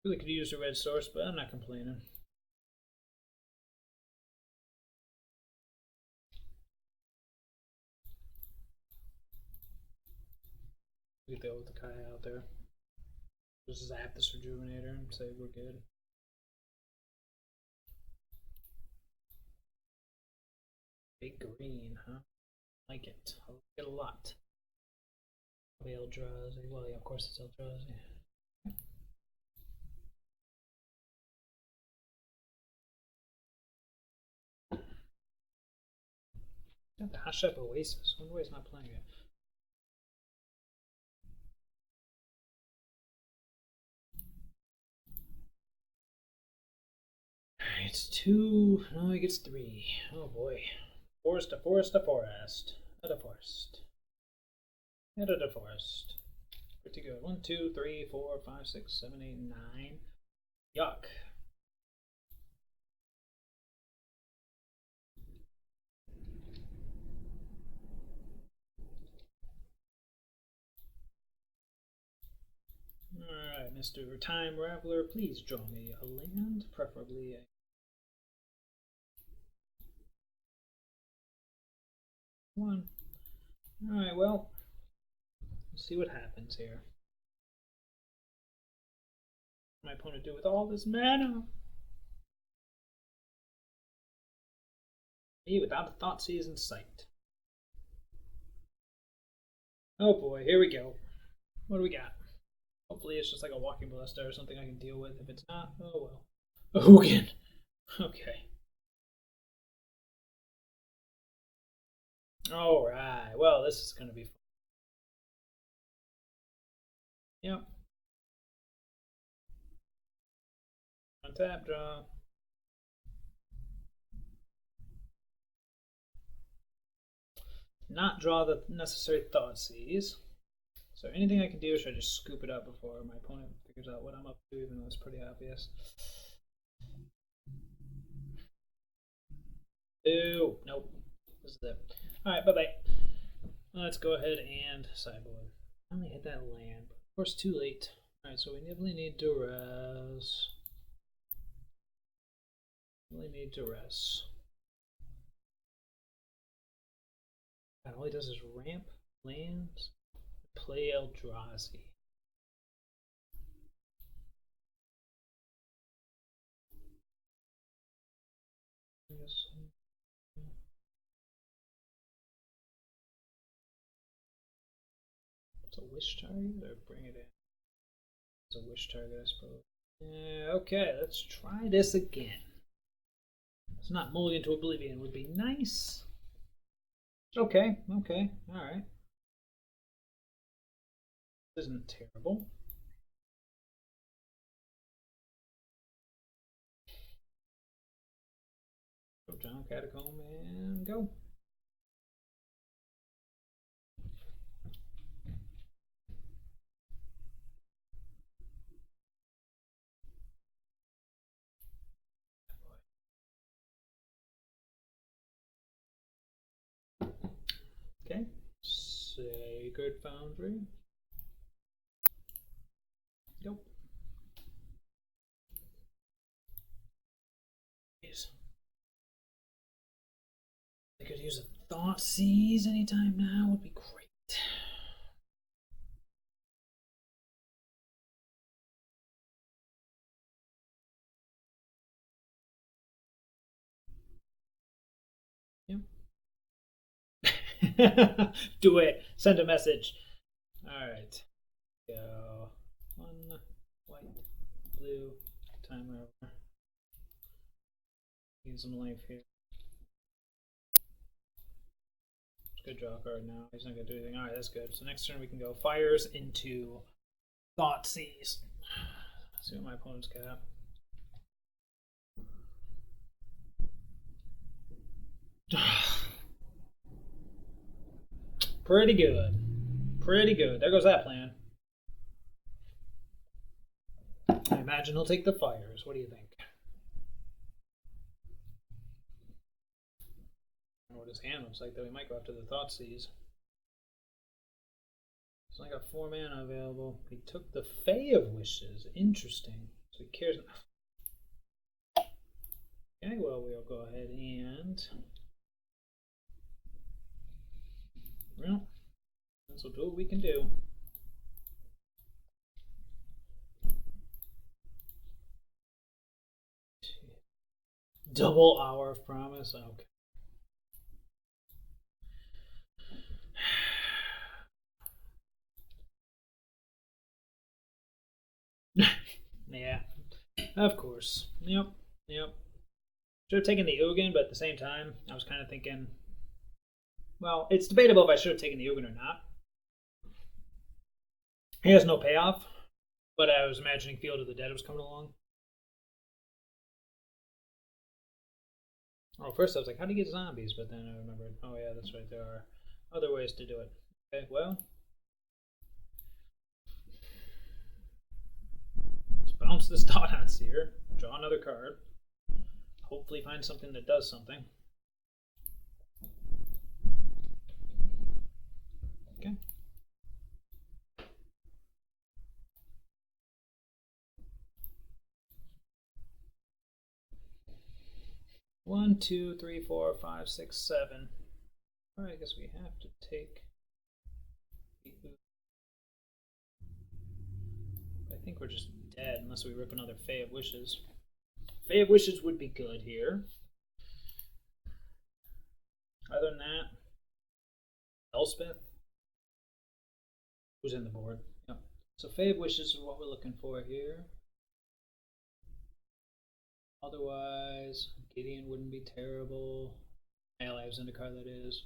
Really could use a red source, but I'm not complaining. We could go with the Kai out there. Just zap this Rejuvenator and say we're good. Big green, huh? Like it. I like it a lot. Probably Eldrazi. Well, yeah, of course it's Eldrazi. Got the Hot Shop Oasis. I wonder why he's not playing it. Alright, 2. No, he gets 3. Oh boy. Forest to forest to forest. At a forest. At a forest. Pretty good. 1, 2, 3, 4, 5, 6, 7, 8, 9. Yuck. Alright, Mr. Time Raveler, please draw me a land, preferably a one. Alright, well, let's see what happens here. What my opponent do with all this mana? Me without a Thoughtseize in sight. Oh boy, here we go. What do we got? Hopefully it's just like a walking ballista or something I can deal with. If it's not, oh well. A Hoogan. Okay. Alright, well, this is going to be fun. Yep. Untap, draw. Not draw the necessary Thoughtseize. So anything I can do, or should I just scoop it up before my opponent figures out what I'm up to, even though it's pretty obvious? Ew, nope. This is it. Alright, bye-bye. Let's go ahead and sideboard. I only hit that land, but of course too late. Alright, so we definitely need duress. Really need duress. God, all he does is ramp, lands, play Eldrazi. Yes. It's a wish target, or bring it in? It's a wish target, I suppose. Okay, let's try this again. It's not mulligan to oblivion would be nice. Okay, alright. This isn't terrible. Go John Catacomb and go. Okay, Sacred Foundry. Go. Jeez. I could use a Thoughtseize anytime now, would be great. Yep. Do it. Send a message. Alright. Go. 1 white, blue, timer over. Need some life here. Good draw card now. He's not gonna do anything. Alright, that's good. So next turn we can go fires into Thoughtseize. Let's see what my opponent's got. Pretty good. Pretty good. There goes that plan. I imagine he'll take the fires. What do you think? What his hand looks like, though. He might go after the Thoughtseize. He's only got 4 mana available. He took the Fae of Wishes. Interesting. So he cares enough. Okay, well, we'll go ahead and... Well, this will do what we can do. Double Hour of Promise? Okay. Yeah, of course. Yep. Should have taken the Ugin, but at the same time, I was kind of thinking, well, it's debatable if I should have taken the Ugin or not. He has no payoff, but I was imagining Field of the Dead was coming along. Oh, first I was like, how do you get zombies? But then I remembered, oh yeah, that's right, there are other ways to do it. Okay, well, let's bounce this dot on Seer, draw another card, hopefully find something that does something. Okay. One, two, three, four, five, six, seven. Alright, I guess we have to take. I think we're just dead unless we rip another Fae of Wishes. Fae of Wishes would be good here. Other than that, Elspeth, who's in the board. Yep. So Fae of Wishes is what we're looking for here. Otherwise, Gideon wouldn't be terrible. Allies in the card, that is.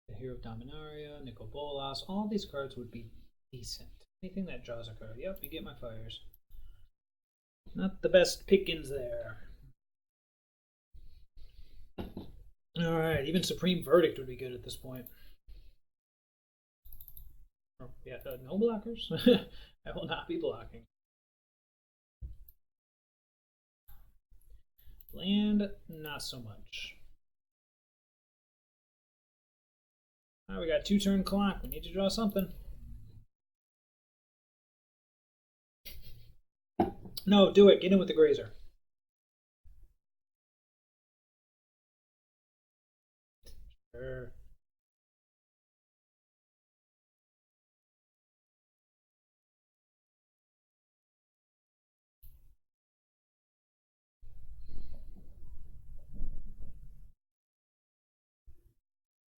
The Hero of Dominaria, Nicol Bolas, all these cards would be decent. Anything that draws a card. Yep, you get my fires. Not the best pickings there. Alright, even Supreme Verdict would be good at this point. Oh, yeah, no blockers? I will not be blocking. Land, not so much. Now we got 2-turn clock. We need to draw something. No, do it. Get in with the grazer. Sure.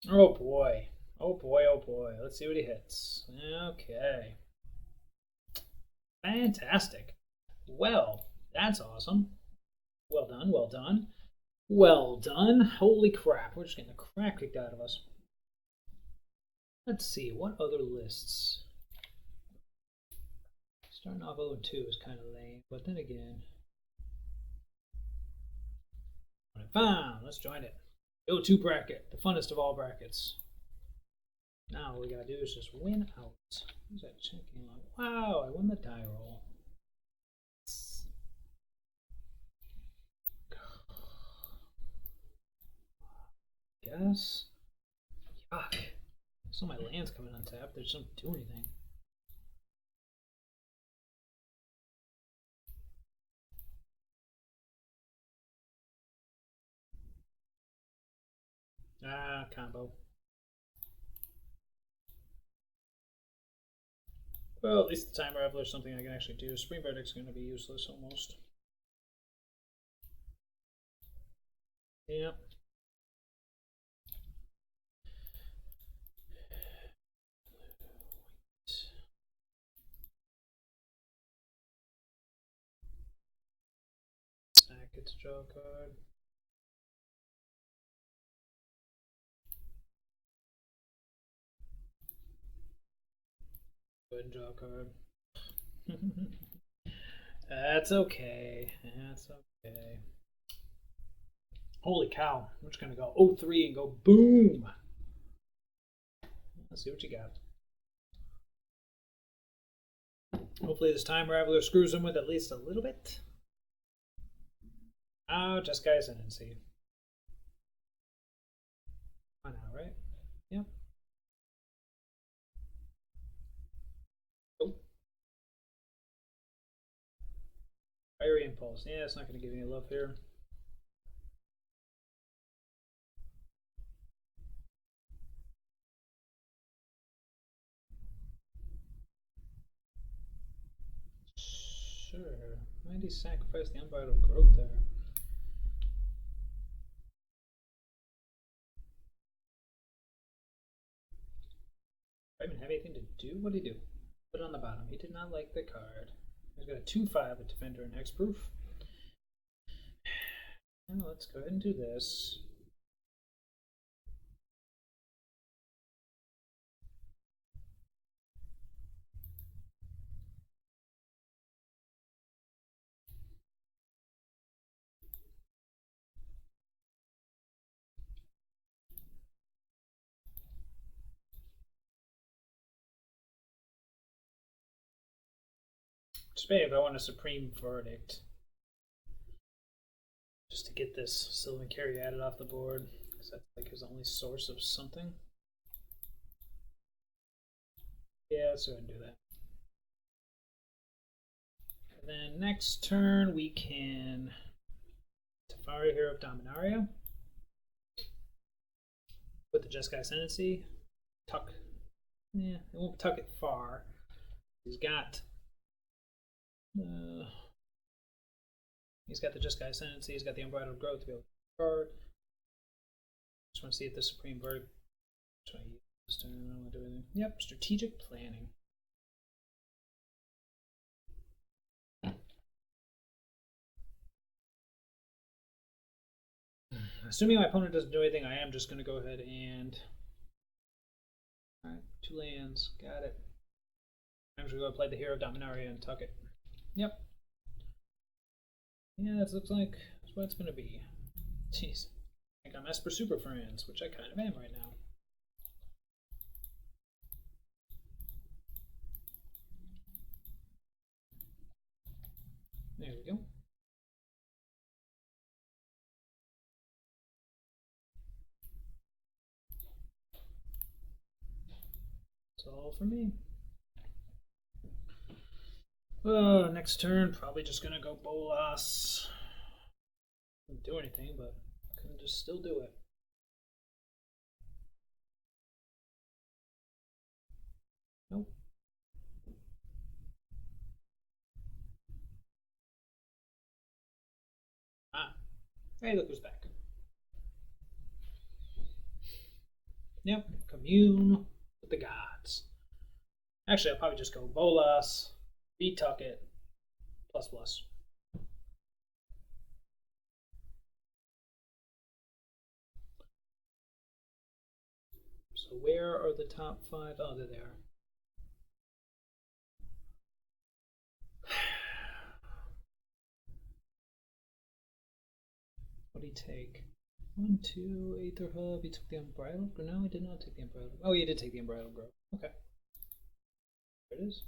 Oh boy. Oh boy, oh boy. Let's see what he hits. Okay. Fantastic. Well, that's awesome. Well done, well done. Well done. Holy crap. We're just getting the crap kicked out of us. Let's see. What other lists? Starting off 0-2 is kind of lame, but then again. Fine, let's join it. 0-2 bracket, the funnest of all brackets. Now all we gotta do is just win out. Who's that checking on? Wow, I won the die roll. Guess. Yuck. So my land's coming untapped. They just don't do anything. Ah, combo. Well, at least the time raveler is something I can actually do. Supreme Verdict's going to be useless almost. Yeah. Sack gets a draw card. Go ahead and draw a card. That's okay. That's okay. Holy cow. I'm just going to go 0-3 and go boom. Let's see what you got. Hopefully this time Raveler screws him with at least a little bit. Oh, just guys in and see. Why not, right? Yep. Oh. Fiery Impulse. Yeah, it's not going to give you any love here. Sure. Why did he sacrifice the unbridled growth there? I even have anything to do? What did he do? Put it on the bottom. He did not like the card. He's got a 2-5 with Defender and Hexproof. Now let's go ahead and do this. Especially if I want a Supreme Verdict. Just to get this Sylvan Carry added off the board. Because that's like his only source of something. Yeah, let's go ahead and do that. And then next turn we can Teferi, Hero of Dominaria. With the Jeskai Ascendancy. Tuck. Yeah, it won't tuck it far. He's got the Jeskai Ascendancy, he's got the Unbridled Growth to be able to card. Just want to see if the Supreme Verdict. Try to use this turn. I don't want to do anything. Yep, strategic planning. Assuming my opponent doesn't do anything, I am just going to go ahead and. Alright, 2 lands. Got it. I'm just going to play the Hero of Dominaria and tuck it. Yep. Yeah, that looks like that's what it's going to be. Jeez. I think I'm Esper Super Friends, which I kind of am right now. There we go. That's all for me. Next turn, probably just gonna go Bolas. Didn't do anything, but I can just still do it. Nope. Ah. Hey, look who's back. Yep, commune with the gods. Actually, I'll probably just go Bolas, retuck it, ++. So where are the top 5? Oh, there they are. What did he take? 1, 2, Aether Hub. He took the Unbridled? No, he did not take the Unbridled. Oh, he did take the Unbridled Growth. Okay. There it is.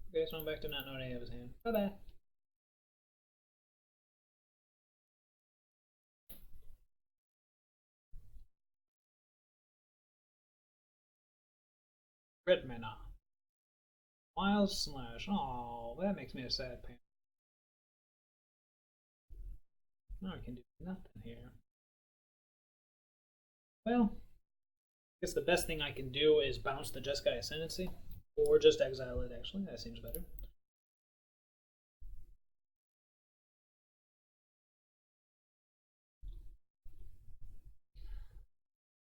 Okay, so I'm back to not knowing any of his hand. Bye-bye. Red mana. Wild Slash. Oh, that makes me a sad pant. Now I can do nothing here. Well, I guess the best thing I can do is bounce the Jeskai Ascendancy. Or just exile it, actually. That seems better.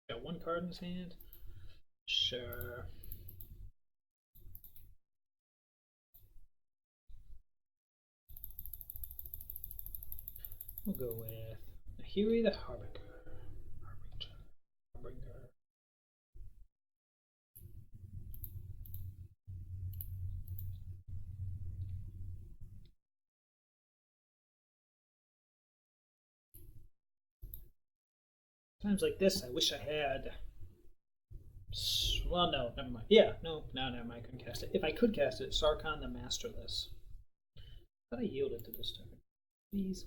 Got 1 card in his hand. Sure. We'll go with Nahiri the Harbinger. Harbinger. Times like this, I wish I had. Well, no, never mind. Yeah, no, never mind. I couldn't cast it. If I could cast it, Sarkhan the Masterless. I thought I yielded to this turn. Please.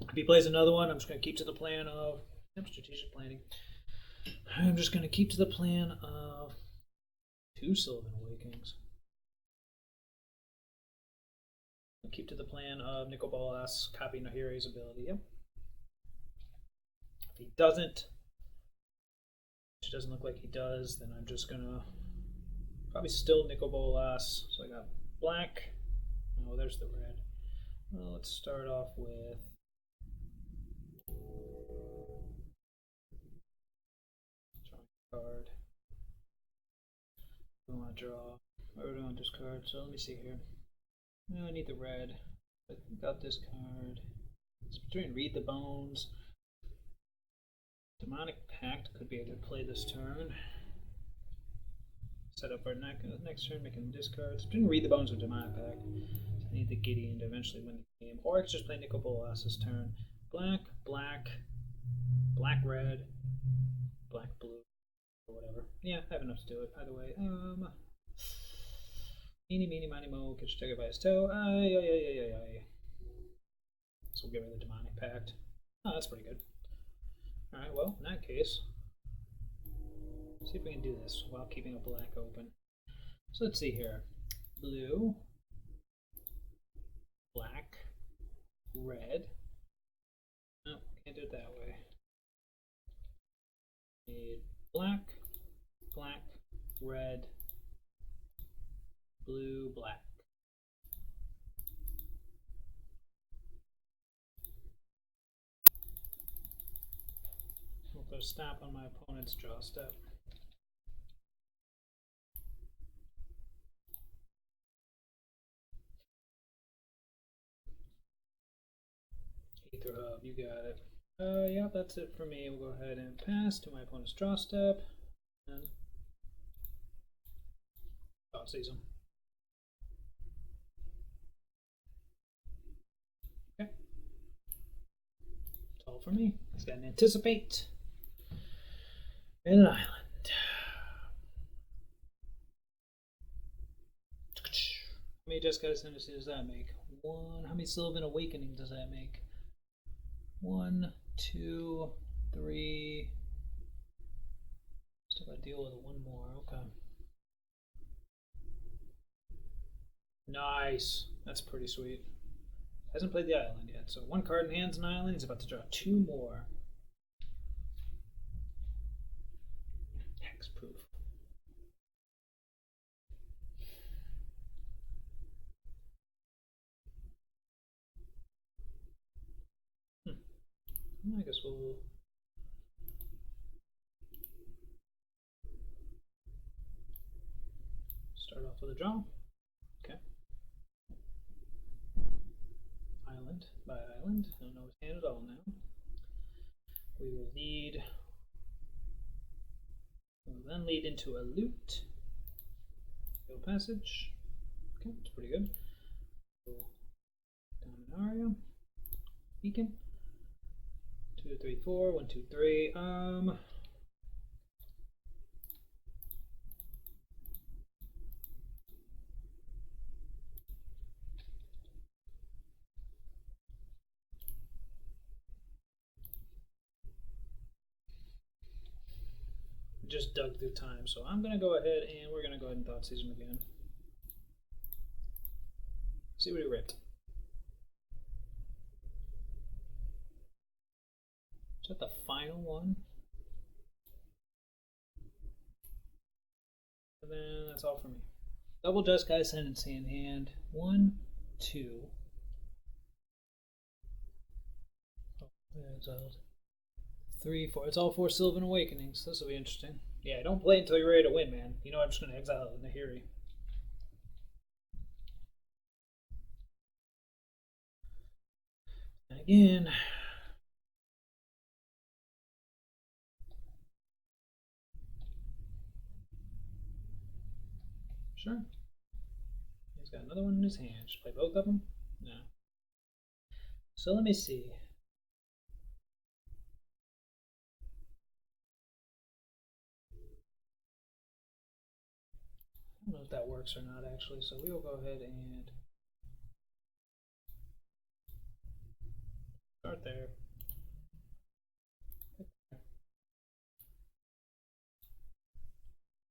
If he plays another one, I'm just going to keep to the plan of strategic planning. I'm just going to keep to the plan of 2 Sylvan Awakens. I'll keep to the plan of Nicol Bolas, copy Nahiri's ability. Yep. If he doesn't, which doesn't look like he does, then I'm just going to probably still Nicol Bolas. So I got black. Oh, there's the red. Well, let's start off with card. We want to draw, or we want to discard. So let me see here. No, I need the red. I got this card. It's between Read the Bones. Demonic Pact could be able to play this turn. Set up our next turn, making discards. Between Read the Bones or Demonic Pact. So I need the Gideon to eventually win the game. Or I could just play Nicol Bolas this turn. Black, black, black, red, black, blue. or whatever. Yeah, I have enough to do it. Either way. Eeny, meeny, miny, mo. Catch a tiger by his toe. Ay, ay, ay, ay, ay, ay. So we'll get rid of the demonic pact. Oh, that's pretty good. Alright, well, in that case, see if we can do this while keeping a black open. So let's see here. Blue, black, red. No, can't do it that way. Need black, black, red, blue, black. We'll put a stop on my opponent's draw step. Ether Hub, you got it. Yeah, that's it for me. We'll go ahead and pass to my opponent's draw step. And oh, sees him. Okay. That's all for me. He's got an anticipate and an island. How many Jeskai Ascendancy does that make? One. How many Sylvan Awakenings does that make? 1, 2, 3. Still gotta deal with one more. Okay. Nice. That's pretty sweet. Hasn't played the island yet, so one card in hand's an island. He's about to draw 2 more. Hexproof. I guess we'll start off with a draw. Okay. Island by island. I don't know his hand at all now. We will lead. We'll then lead into a loot. Field passage. Okay, that's pretty good. Dominaria. Beacon. 2, 3, 4. 1, 2, 3. Just dug through time, so I'm gonna go ahead and we're gonna go ahead and thought seize him again. See what he ripped. Is that the final one? And then that's all for me. Double Jeskai Ascendancy in hand. 1, 2. Oh, exiled. 3, 4. It's all 4 Sylvan Awakenings. This will be interesting. Yeah, don't play until you're ready to win, man. You know I'm just gonna exile Nahiri. And again. Sure. He's got another one in his hand. Should play both of them? No. So let me see. I don't know if that works or not actually, so we will go ahead and start there.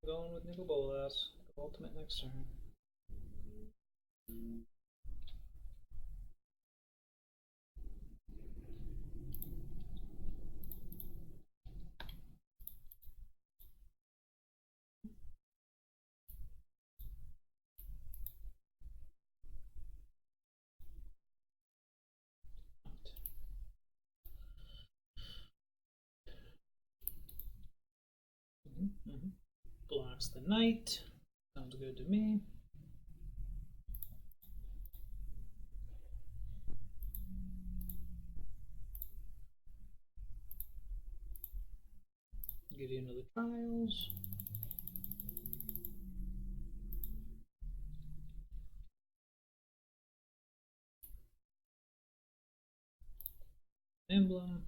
Going with Nicol Bolas. Ultimate next turn. Blocks the knight. Sounds good to me. Get into the trials. Emblem.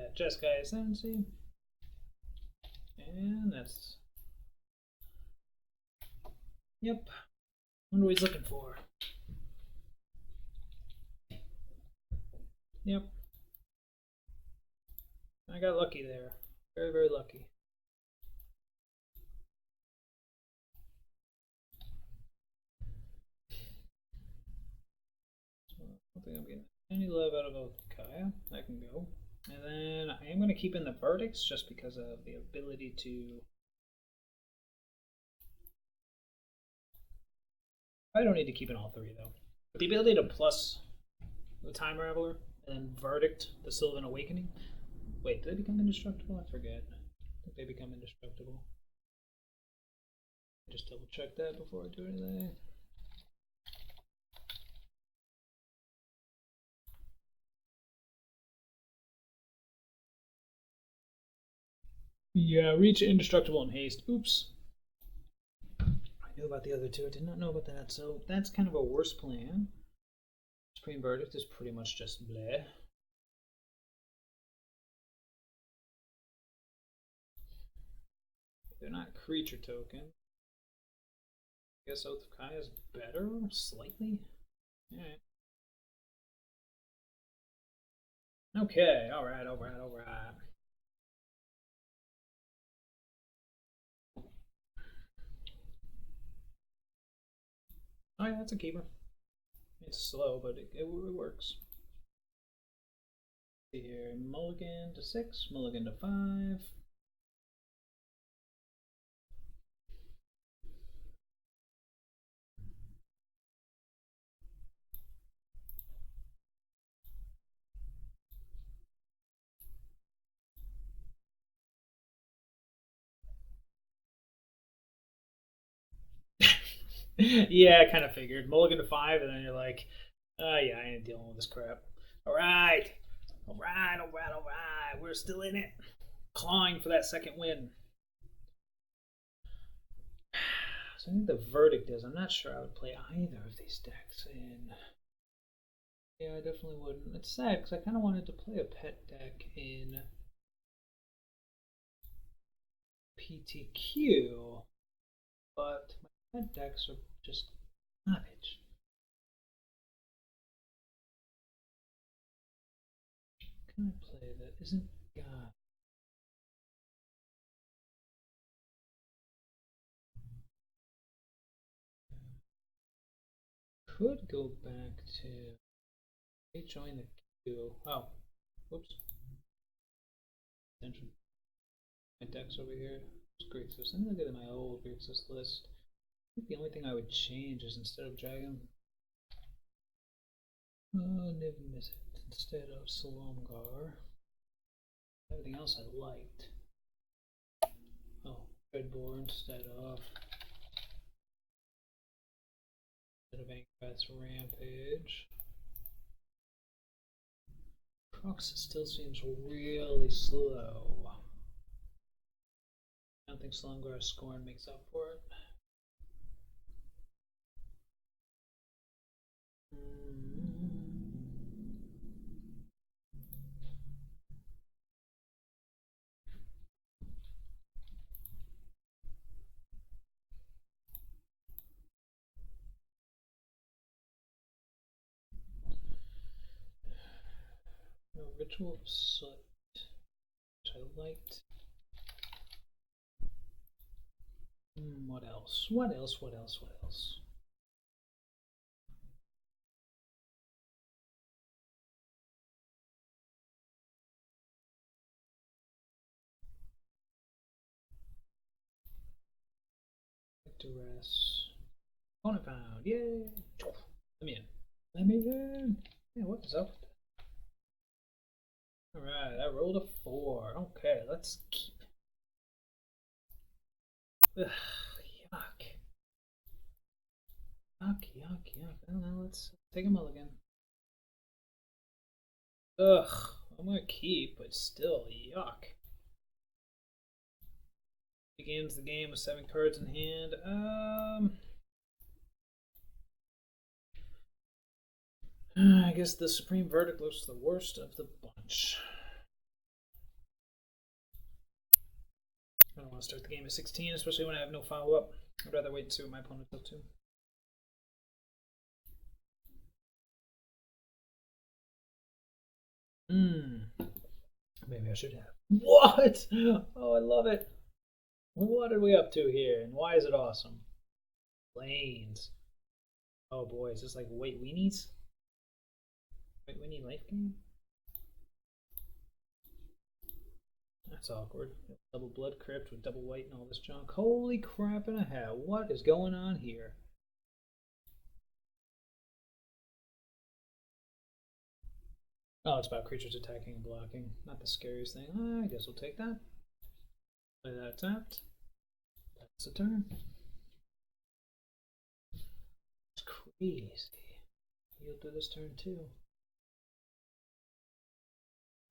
that. Jeskai Ascendancy. And that's... Yep. Wonder what he's looking for. Yep. I got lucky there. Very, very lucky. So I don't think I'm getting any love out of Kaya. That can go. And then I am going to keep in the verdicts just because of the ability to... I don't need to keep in all three though. But the ability to plus the Time Raveler and then verdict the Sylvan Awakening. Wait, do they become indestructible? I forget. I think they become indestructible. Just double check that before I do anything. Yeah, reach indestructible in haste. Oops. I knew about the other two. I did not know about that. So that's kind of a worse plan. Supreme Verdict is pretty much just bleh. They're not creature token. I guess Oath of Kai is better, slightly. Alright. Okay, alright. Oh yeah, that's a keeper. It's slow, but it works. See here, mulligan to 6, mulligan to 5. Yeah, I kind of figured. Mulligan to 5, and then you're like, yeah, I ain't dealing with this crap. Alright. We're still in it. Clawing for that second win. So I think the verdict is I'm not sure I would play either of these decks in. Yeah, I definitely wouldn't. It's sad because I kind of wanted to play a pet deck in PTQ, but my pet decks are just garbage. Can I play that isn't God? Could go back to join the queue. Oh, whoops. Attention. My deck's over here. Grixis. Let me look at my old Grixis list. I think the only thing I would change is instead of Dragon. Never miss it. Instead of Salomgar. Everything else I liked. Oh, Redboar instead of Angrath's Rampage. Crocs still seems really slow. I don't think Salomgar's Scorn makes up for it. Ritual of Soot, which I liked. What else? What else? Duress. Opponent found. Yay! Let me in. Let me in. Yeah, what is up? Alright, I rolled a 4. Okay, let's keep. Ugh, yuck. Yuck. I don't know, let's take a mulligan. Ugh, I'm gonna keep, but still, yuck. Begins the game with 7 cards in hand. I guess the Supreme Verdict looks the worst of the bunch. I don't want to start the game at 16, especially when I have no follow-up. I'd rather wait and see what my opponent's up to. Maybe I should have. What? Oh, I love it. What are we up to here, and why is it awesome? Planes. Oh boy, is this like White Weenies? White Weenie life game? That's awkward. Double blood crypt with double white and all this junk. Holy crap in a hat. What is going on here? Oh, it's about creatures attacking and blocking. Not the scariest thing. I guess we'll take that. Play that tapped. That's a turn. It's crazy. He'll do this turn too.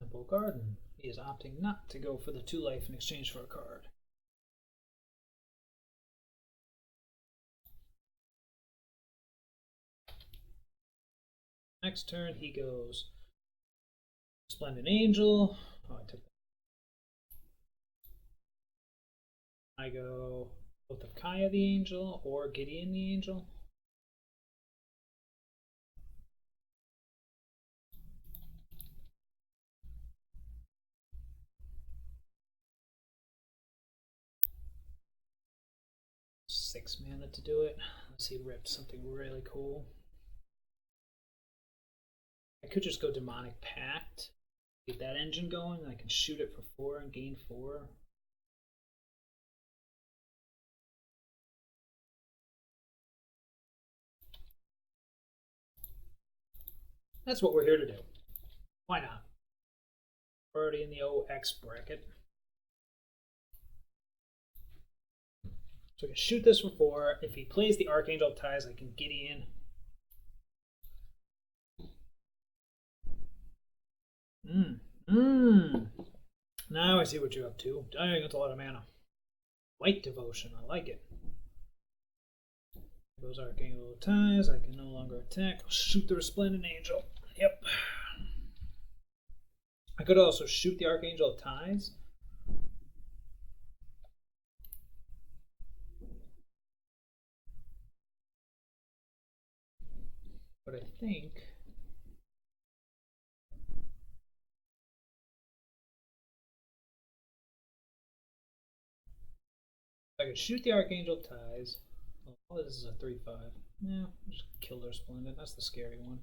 Temple Garden. He is opting not to go for the 2 life in exchange for a card. Next turn he goes Splendid Angel. Oh, I took that. I go both of Kaya the Angel or Gideon the Angel. Six mana to do it. Let's see, rip something really cool. I could just go Demonic Pact, get that engine going, and I can shoot it for 4 and gain 4. That's what we're here to do. Why not? We're already in the OX bracket. So I can shoot this for 4. If he plays the Archangel Ties, I can Gideon. Now I see what you're up to. Dang, that's a lot of mana. White Devotion, I like it. Those Archangel Ties, I can no longer attack. I'll shoot the Resplendent Angel. Yep. I could also shoot the Archangel Ties. But I think I could shoot the Archangel Ties. Oh, this is a 3/5. Yeah, just kill their Splendid. That's the scary one.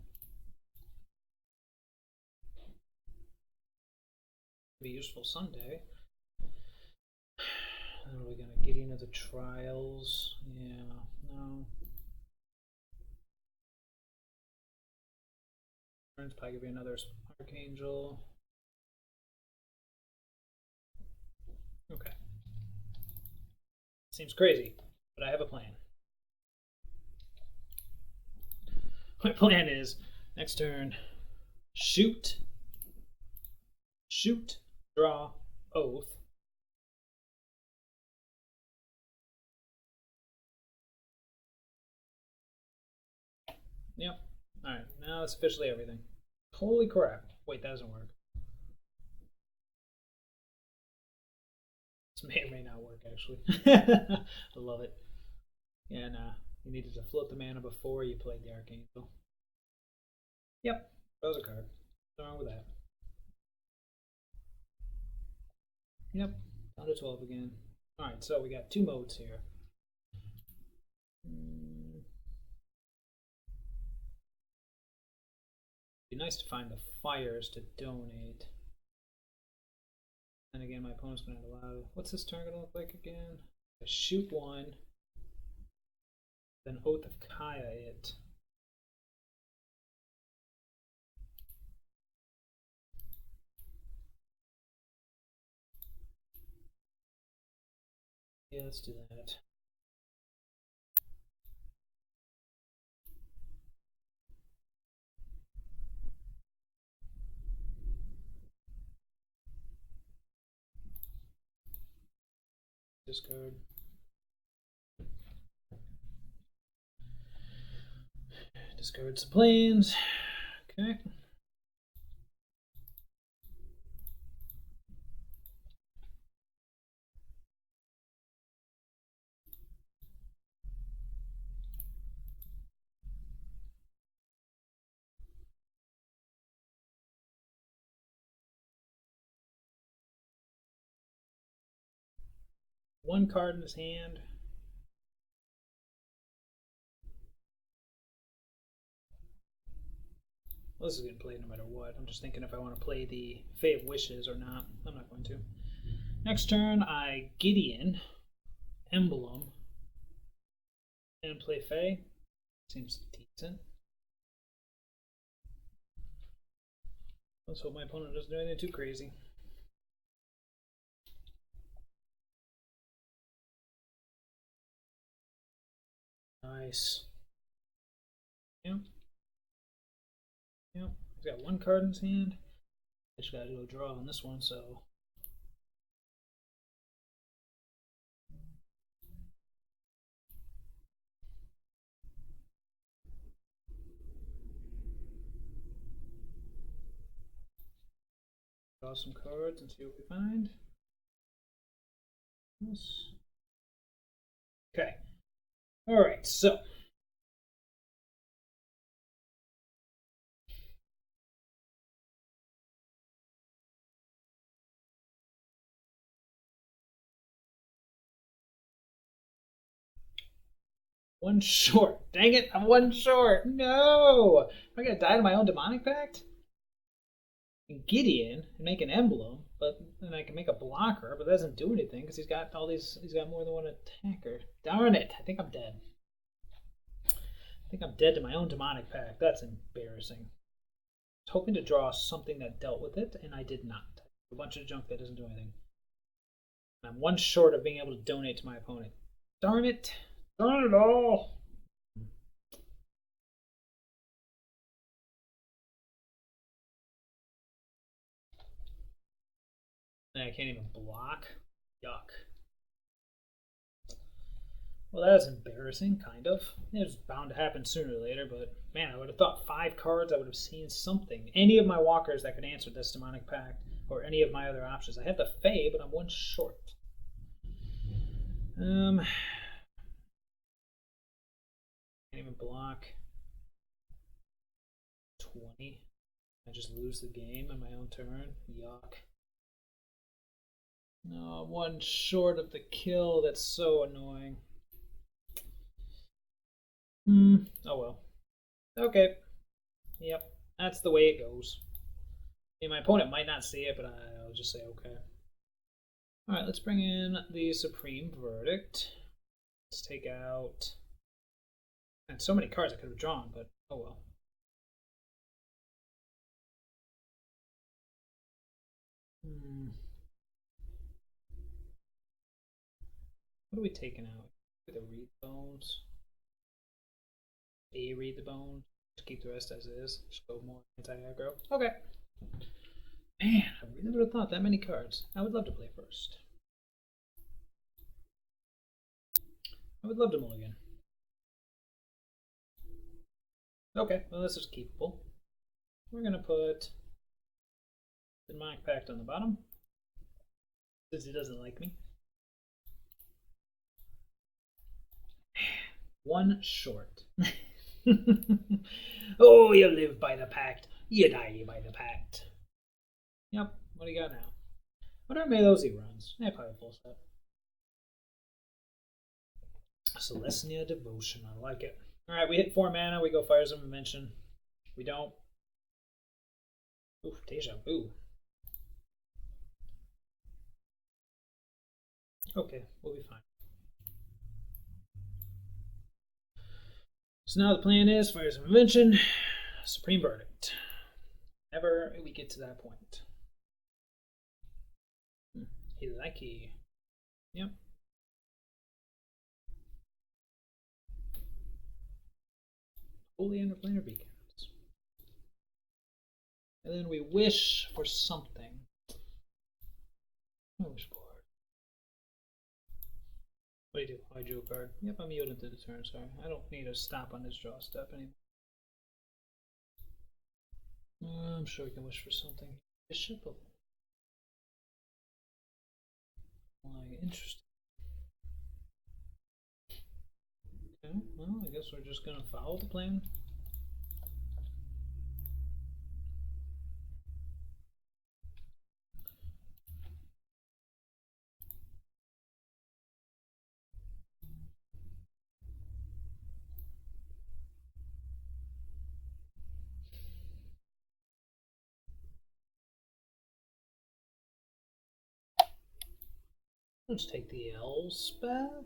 Be useful someday. Then are we gonna get into the trials? Yeah, no. Turns probably give me another Archangel. Okay. Seems crazy, but I have a plan. My plan is next turn, shoot, draw, oath. Yep. Alright, now it's officially everything. Holy crap. Wait, that doesn't work. This may or may not work, actually. I love it. Yeah, nah. You needed to float the mana before you played the Archangel. Yep, that was a card. What's wrong with that? Yep, down to 12 again. Alright, so we got 2 modes here. Be nice to find the fires to donate. And again, my opponent's going to allow. What's this turn going to look like again? I shoot 1, then Oath of Kaya it. Yeah, let's do that. Discard. Discard some planes. Okay. one card in his hand. Well, this is getting played no matter what. I'm just thinking if I want to play the Fae of Wishes or not. I'm not going to. Next turn, I Gideon, Emblem, and play Fae. Seems decent. Let's hope my opponent doesn't do anything too crazy. Nice. Yep. Yep. He's got one card in his hand. I just gotta do a draw on this one, so. Draw some cards and see what we find. Yes. Okay. Alright, so. One short. Dang it, I'm one short. No! Am I gonna die to my own demonic pact? Gideon and make an emblem, but then I can make a blocker, but that doesn't do anything because he's got all these. He's got more than one attacker. Darn it! I think I'm dead. I think I'm dead to my own demonic pact. That's embarrassing. I was hoping to draw something that dealt with it, and I did not. A bunch of junk that doesn't do anything. I'm one short of being able to donate to my opponent. Darn it! Darn it all! I can't even block. Yuck. Well, that's embarrassing, kind of. It was bound to happen sooner or later, but man, I would have thought 5 cards, I would have seen something. Any of my walkers that could answer this demonic pact, or any of my other options. I have the Fae, but I'm one short. Can't even block. 20. I just lose the game on my own turn. Yuck. No, I'm one short of the kill. That's so annoying. Oh well. Okay. Yep. That's the way it goes. I mean, my opponent might not see it, but I'll just say okay. Alright, let's bring in the Supreme Verdict. Let's take out. And so many cards I could have drawn, but oh well. What are we taking out? The read bones. Read the bone. Just keep the rest as is. Just go more anti-aggro. Okay. Man, I really would have thought that many cards. I would love to play first. I would love to mulligan. Okay, well this is keepable. We're gonna put the Demonic Pact on the bottom, since he doesn't like me. One short. Oh, you live by the pact. You die by the pact. Yep, what do you got now? What are those he runs? Yeah, probably full set. Celestia Devotion, I like it. Alright, we hit 4 mana, we go Fires of Invention. We don't. Oof, Deja Vu. Okay, we'll be fine. So now the plan is Fires of Invention, Supreme Verdict. Whenever we get to that point. Hilaki. Yep. Holy Interplanar Beacons. And then we wish for something. I wish for. What do you do? I drew a card. Yep, I'm yielding to the turn, sorry. I don't need to stop on this draw step anymore. I'm sure we can wish for something. Bishop of. Why, interesting. Okay, well, I guess we're just gonna follow the plan. Let's take the Elspeth.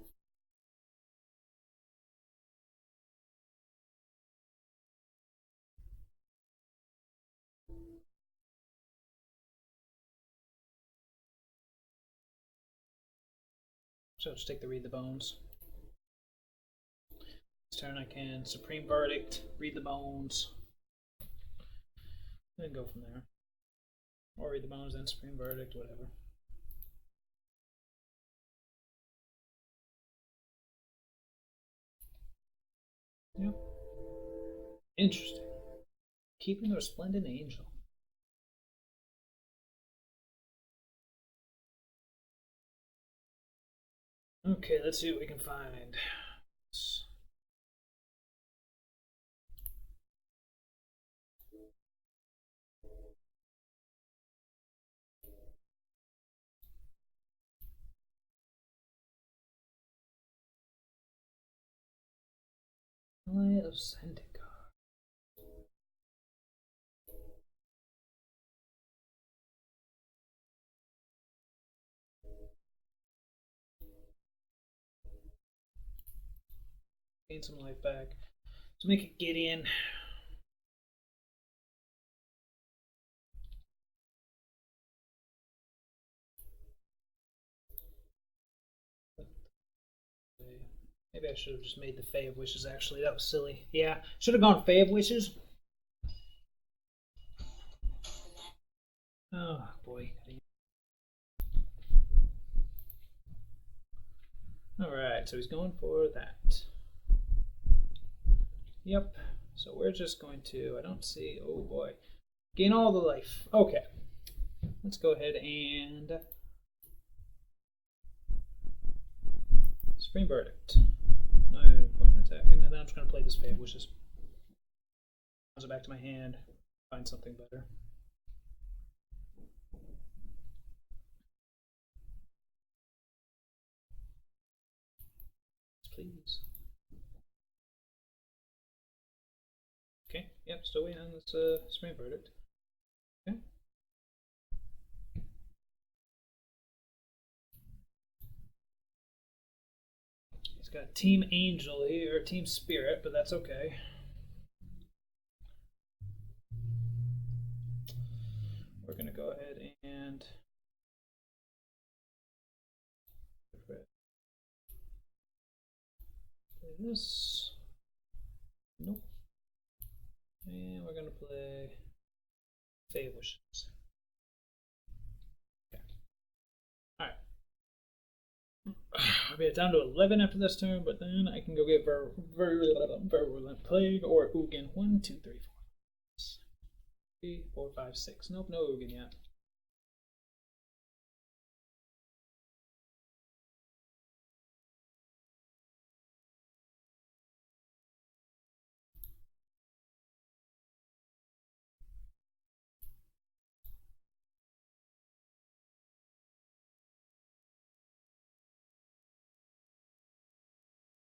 So just take the Read the Bones. This turn I can Supreme Verdict, Read the Bones, and then go from there. Or Read the Bones, then Supreme Verdict, whatever. Yep. Interesting. Keeping the Resplendent Angel. Okay, let's see what we can find. Fae of Zendikar. Gain some life back. Let's make it Gideon. Maybe I should have just made the Fae of Wishes, actually. That was silly. Yeah, should have gone Fae of Wishes. Oh, boy. Alright, so he's going for that. Yep. So we're just going to, I don't see, oh boy. Gain all the life. Okay. Let's go ahead and Supreme Verdict. No point in attacking. And then I'm just going to play this Fae of Wishes. Bounce it back to my hand. Find something better. Please. Okay, yep, still waiting on this Supreme Verdict. Okay. He's got Team Angel here, or Team Spirit, but that's okay. We're gonna go ahead and play this. Nope. And we're gonna play Fae of Wishes. Okay. Alright. I'll be down to 11 after this turn, but then I can go get Virulent Plague or Ugin. 1, 2, 3, 4. 3, 4, 5, 6. Nope, no Ugin yet.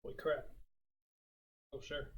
Holy crap. Oh, sure.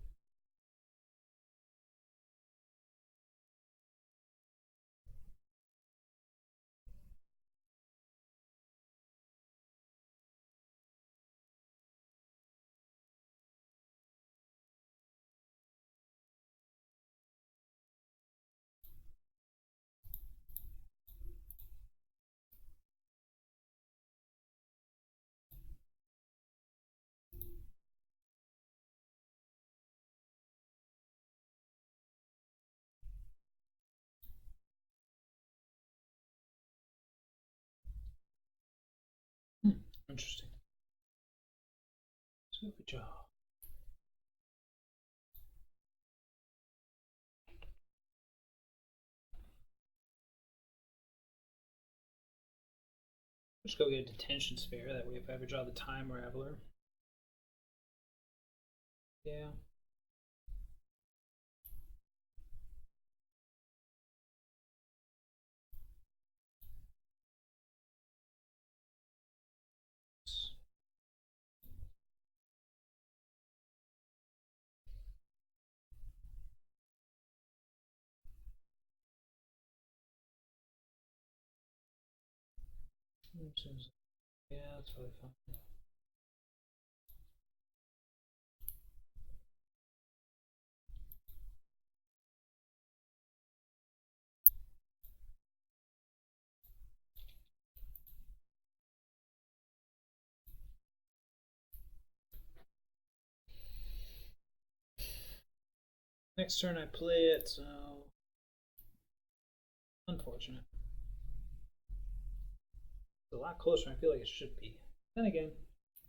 Interesting. Super job. Just go get a Detention Sphere. That way, if I ever draw the Time Raveler. Yeah. Yeah, that's really fun. Next turn I play it, so unfortunate. It's a lot closer than I feel like it should be. Then again,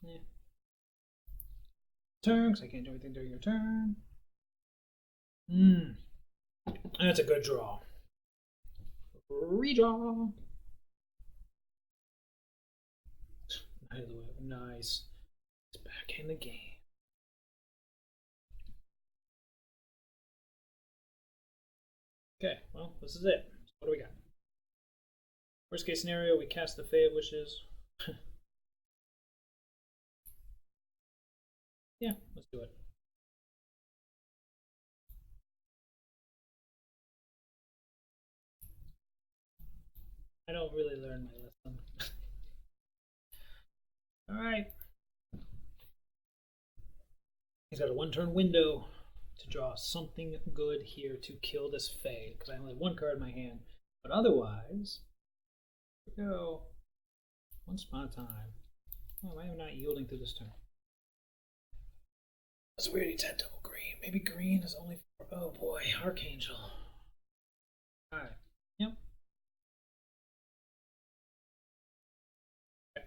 yeah. Turn, because I can't do anything during your turn. That's a good draw. Redraw. Nice. It's back in the game. Okay, well, this is it. What do we got? Worst case scenario, we cast the Fae of Wishes. Yeah, let's do it. I don't really learn my lesson. Alright. He's got a 1-turn window to draw something good here to kill this Fae, because I only have 1 card in my hand. But otherwise, we go. Once upon a time. Oh, why am I not yielding through this turn? That's weird, he's had double green. Maybe green is only for. Oh boy, Archangel. Alright. Yep. Okay.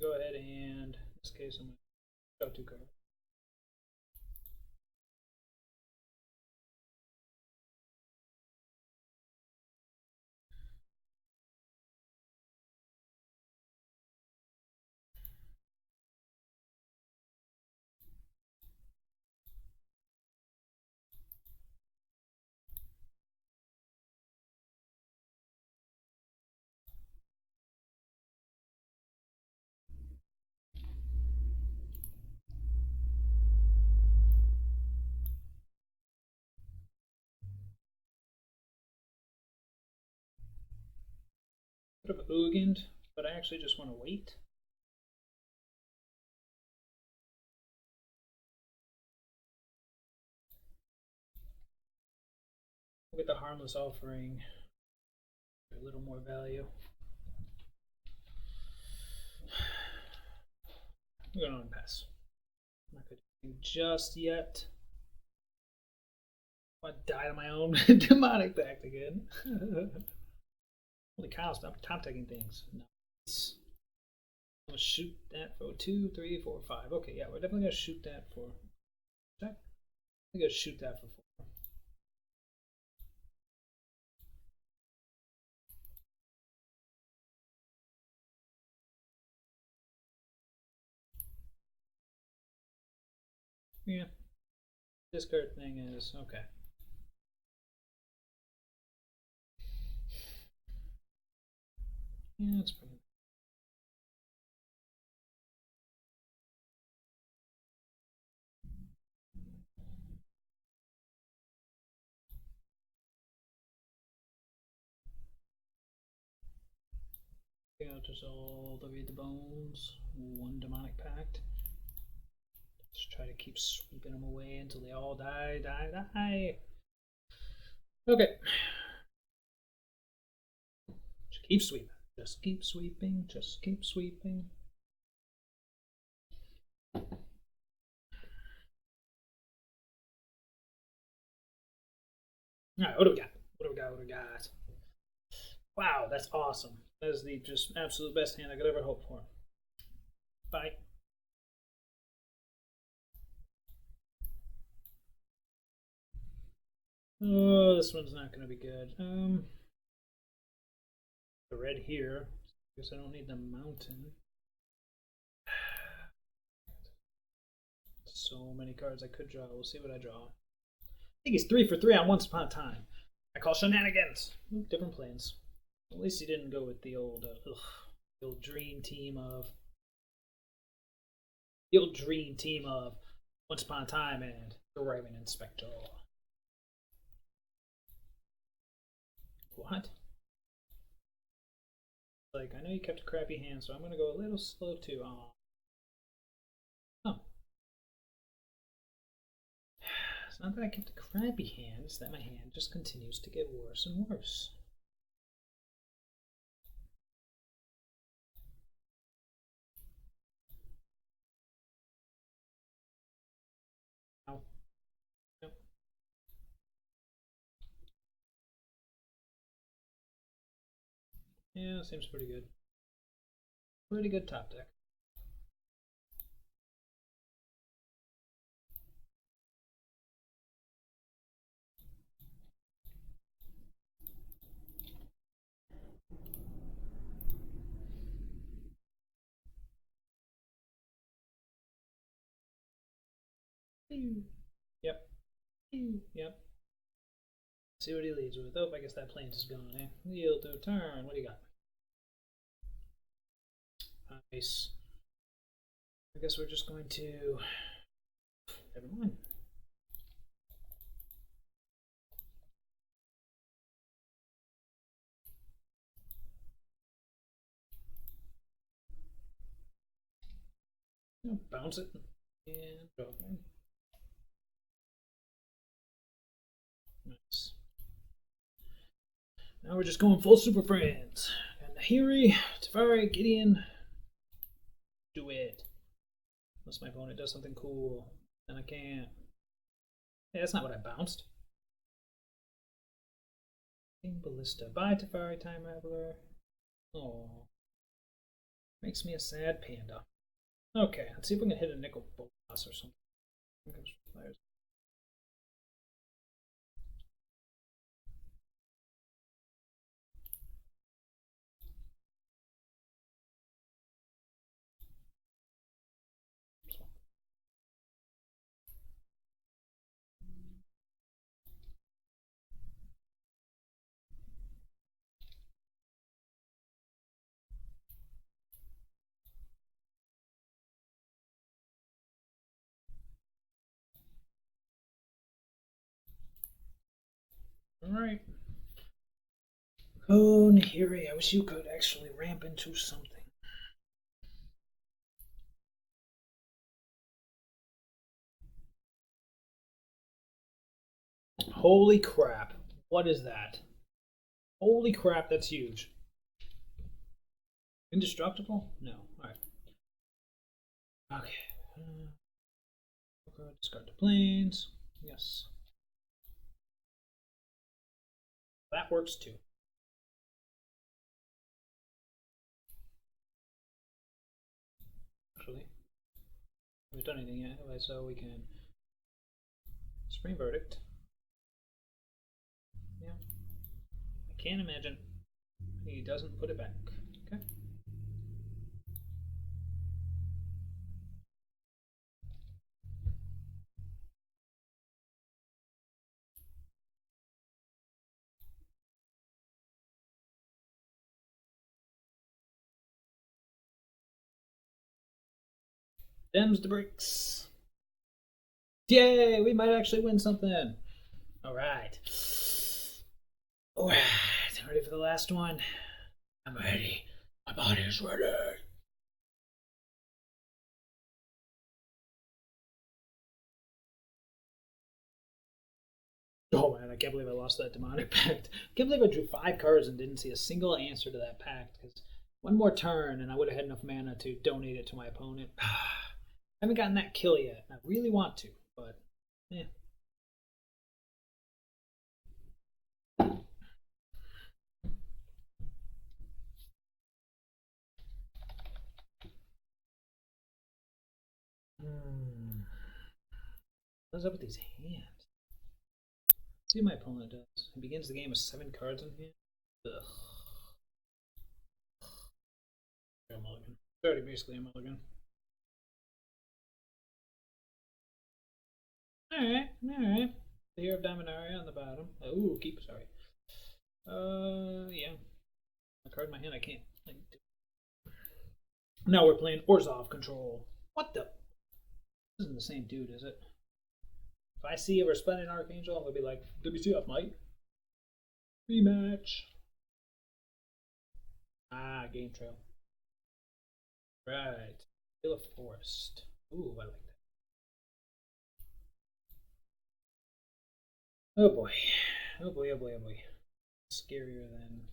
Go ahead and, in this case, I'm going to draw 2 cards. Could have Ugand, but I actually just want to wait. We'll get the Harmless Offering. A little more value. We're going to pass. I'm not going to do just yet. I die to my own demonic pact again. Holy cow, stop top taking things. Nice. I'm gonna shoot that for 2, 3, 4, 5. Okay, yeah, we're definitely gonna shoot that for. Check. I'm gonna shoot that for 4. Yeah. Discard thing is okay. Yeah, it's pretty. Yeah, just all the read the bones. 1 demonic pact. Just try to keep sweeping them away until they all die, die, die. Okay. Just keep sweeping. Just keep sweeping. Just keep sweeping. Alright, what do we got? What do we got? What do we got? Wow, that's awesome. That is the just absolute best hand I could ever hope for. Bye. Oh, this one's not going to be good. The red here. I guess I don't need the mountain. So many cards I could draw. We'll see what I draw. I think he's 3 for 3 on Once Upon a Time. I call shenanigans. Ooh, different plans. At least he didn't go with the old dream team of Once Upon a Time and the Raven Inspector. What? Like, I know you kept a crappy hand, so I'm gonna go a little slow too. Oh. It's not that I kept a crappy hand, it's that my hand just continues to get worse and worse. Ow. Nope. Yeah, seems pretty good. Pretty good top deck. Yep. Yep. See what he leads with. Oh, I guess that plains is gone, eh? Yield to a turn. What do you got? Nice. I guess we're just going to. Never mind. Bounce it and draw it. Nice. Now we're just going full Super Friends. Got Nahiri, Teferi, Gideon. Do it. Unless my opponent does something cool, then I can't. Hey, that's not what I bounced. King Ballista. Bye, Teferi, Time Raveler. Oh. Makes me a sad panda. Okay, let's see if we can hit a nickel boss or something. Alright. Oh, Nahiri, I wish you could actually ramp into something. Holy crap. What is that? Holy crap, that's huge. Indestructible? No. Alright. Okay. Discard the planes. Yes. That works too. Actually, we haven't done anything yet, so we can Supreme Verdict. Yeah. I can't imagine he doesn't put it back. Okay. Them's the bricks. Yay! We might actually win something. All right. All right. Ready for the last one? I'm ready. My body's ready. Oh man, I can't believe I lost that demonic pact. I can't believe I drew 5 cards and didn't see a single answer to that pact. Because one more turn and I would have had enough mana to donate it to my opponent. I haven't gotten that kill yet. I really want to, but yeah. What's up with these hands? Let's see what my opponent does. He begins the game with 7 cards in hand. Ugh. A mulligan. It's already basically a mulligan. Alright, alright. The Hero of Dominaria on the bottom. Ooh, keep, sorry. Yeah. A card in my hand I can't. Now we're playing Orzhov Control. What the? This isn't the same dude, is it? If I see a Resplendent Archangel, I'm gonna be like, WTF, mate? Rematch. Ah, game trail. Right. Feel of forest. Ooh, I like that. Oh boy. Oh boy, oh boy, oh boy. Scarier than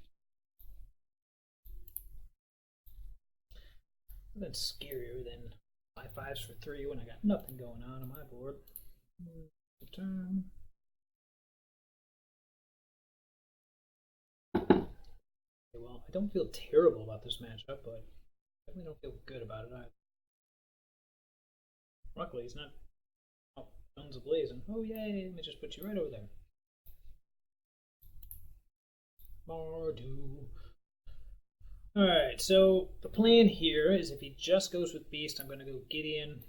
scarier than 5/5s for 3 when I got nothing going on my board. Turn. Okay, well, I don't feel terrible about this matchup, but I definitely don't feel good about it either. Luckily, he's not guns ablazing. Oh, yay! Let me just put you right over there. Mardu. Alright, so the plan here is if he just goes with Beast, I'm going to go Gideon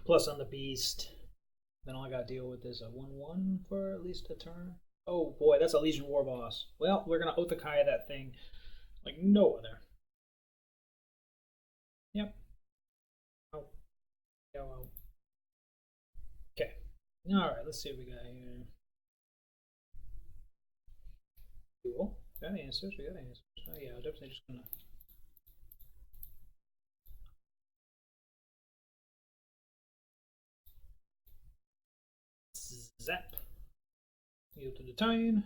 plus on the Beast. Then all I got to deal with is a 1/1 for at least a turn. Oh boy, that's a Legion War boss. Well, we're going to Othakaya that thing like no other. Yep. Oh. Oh. Okay. Alright, let's see what we got here. Cool. Got answers. We got answers. Oh yeah, I'm definitely just gonna. Zap. Yield to the time.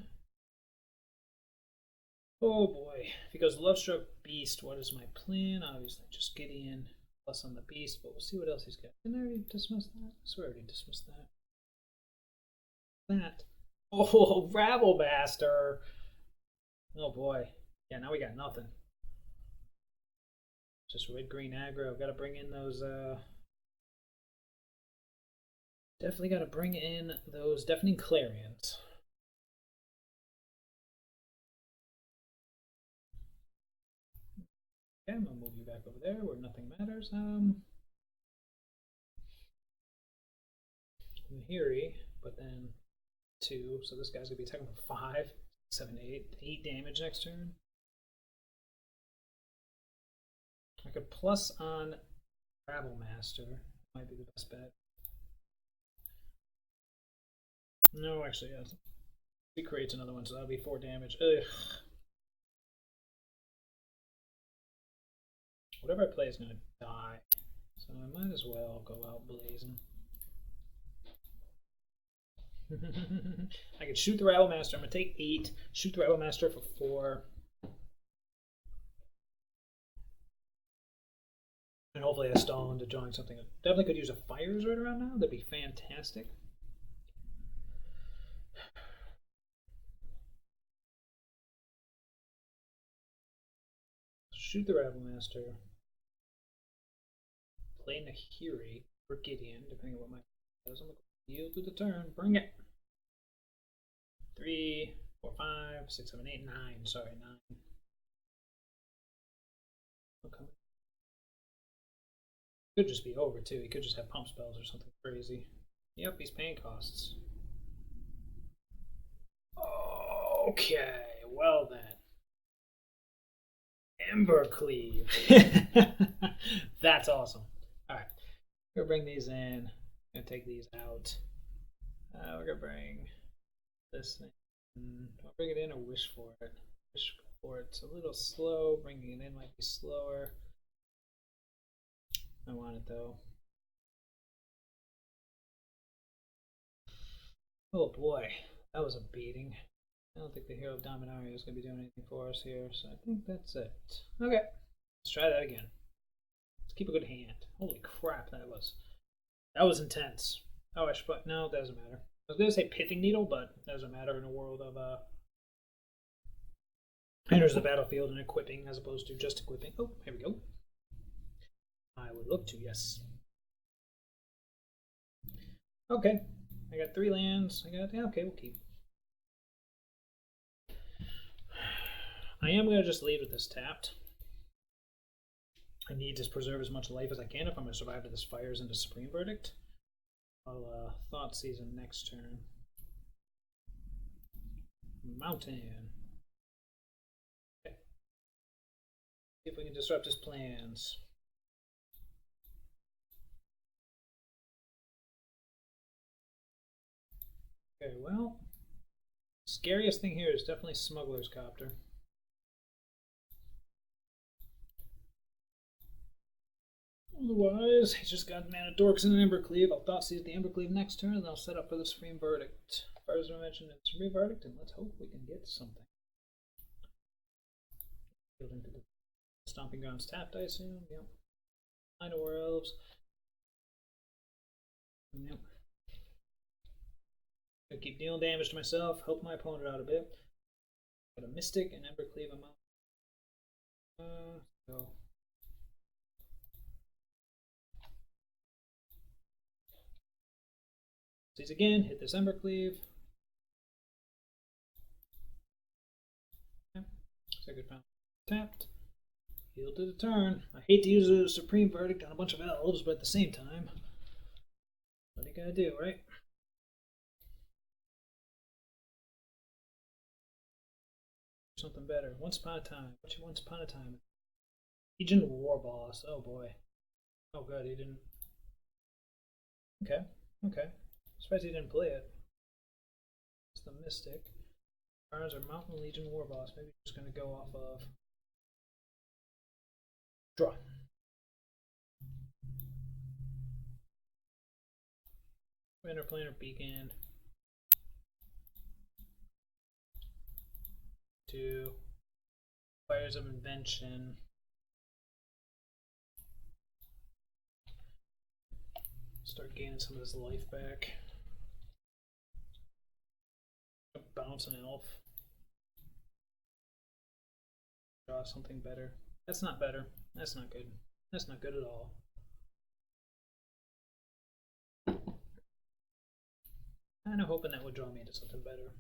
Oh boy. If he goes Love Struck Beast, what is my plan? Obviously, just Gideon plus on the Beast, but we'll see what else he's got. Didn't I already dismiss that? I swear I already dismissed that. That. Oh, Rabble Master. Oh boy. Yeah, now we got nothing. Just red green aggro. Gotta bring in those definitely gotta bring in those deafening clarions. Okay, I'm gonna move you back over there where nothing matters. Hiri, but then 2, so this guy's gonna be attacking for 5, 7, 8 damage next turn. I could plus on Rabble Master, might be the best bet. No, actually, yes. He creates another one, so that'll be 4 damage. Ugh. Whatever I play is gonna die, so I might as well go out blazing. I could shoot the Rabble Master. I'm gonna take 8, shoot the Rabble Master for 4. And hopefully I stall into drawing something. Definitely could use a Fires right around now. That'd be fantastic. Shoot the Rabble Master. Play Nahiri or Gideon, depending on what my does. I'm going to yield to the turn. Bring it. 3, 4, 5, 6, 7, 8, 9. Sorry, 9. Okay. Could just be over too. He could just have pump spells or something crazy. Yep, he's paying costs. Okay, well then. Embercleave. That's awesome. Alright. We're gonna bring these in. Gonna take these out. We're gonna bring this thing. I'll bring it in or wish for it. Wish for it. It's a little slow. Bringing it in might be slower. I want it though. Oh boy, that was a beating. I don't think the Hero of Dominaria is going to be doing anything for us here, so I think that's it. Okay, let's try that again. Let's keep a good hand. Holy crap, that was intense. Oh, I should put, no, it doesn't matter. I was going to say Pithing Needle, but it doesn't matter in a world of enters the battlefield and equipping as opposed to just equipping. Oh, here we go. I would look to, yes. Okay, I got 3 lands. Yeah, okay, we'll keep. I am going to just lead with this tapped. I need to preserve as much life as I can if I'm going to survive to this Fires into Supreme Verdict. I'll Thought Season next turn. Mountain. Okay. See if we can disrupt his plans. Okay, well, scariest thing here is definitely Smuggler's Copter. Otherwise, he's just got Mana Dorks and an Embercleave. I'll Thoughtseize the Embercleave next turn, and I'll set up for the Supreme Verdict. As I mentioned, it's Supreme Verdict, and let's hope we can get something. Into the Stomping Grounds tapped, I assume. Yep. Minor Elves. Yep. Gonna keep dealing damage to myself, help my opponent out a bit. Got a Mystic and Embercleave amount. So. Seize again, hit this Embercleave. Okay. Sacred Fountain tapped. Heal to the turn. I hate to use a Supreme Verdict on a bunch of elves, but at the same time, what are you gonna do, right? Something better. Once Upon a Time. What's your Once Upon a Time? Legion War Boss. Oh boy. Oh good, he didn't. Okay. Okay. Surprised he didn't play it. It's the Mystic. Cards are Mountain Legion War Boss. Maybe he's just gonna go off of draw. Interplanar Beacon. 2. Fires of Invention. Start gaining some of his life back. Bounce an elf. Draw something better. That's not better. That's not good. That's not good at all. Kind of hoping that would draw me into something better.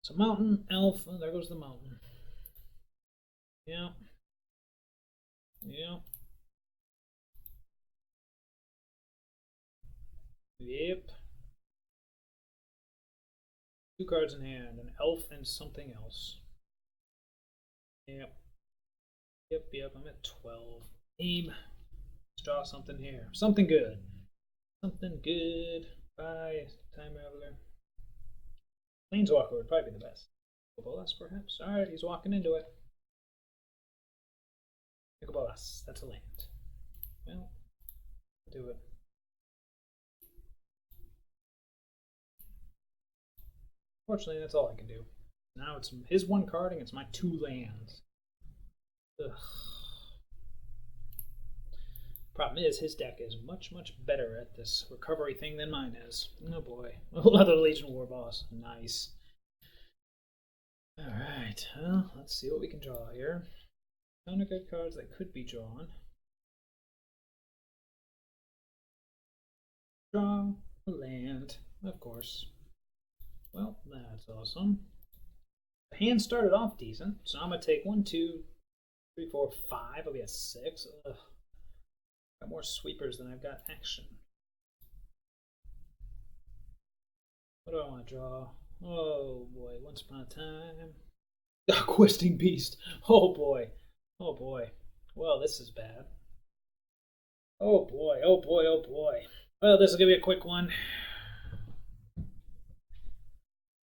So mountain, elf, oh, there goes the mountain. Yeah. Yeah. Yep. 2 cards in hand, an elf and something else. Yep. Yep, I'm at 12. Aim. Let's draw something here. Something good. Something good. Bye, Time Raveler. Planeswalker would probably be the best. Bolas, perhaps? Alright, he's walking into it. Bolas, that's a land. Well, do it. Fortunately, that's all I can do. Now it's his 1 card and it's my 2 lands. Ugh. Problem is, his deck is much, much better at this recovery thing than mine is. Oh boy. Another Legion War Boss. Nice. Alright, well, let's see what we can draw here. Counter good cards that could be drawn. Draw a land, of course. Well, that's awesome. Hand started off decent, so I'm going to take 1, 2, 3, 4, 5. I'll be at 6. Ugh. Got more sweepers than I've got action. What do I want to draw? Oh boy, Once Upon a Time. Questing Beast. Oh boy. Oh boy. Well, this is bad. Oh boy, oh boy, oh boy. Well, this is going to be a quick one.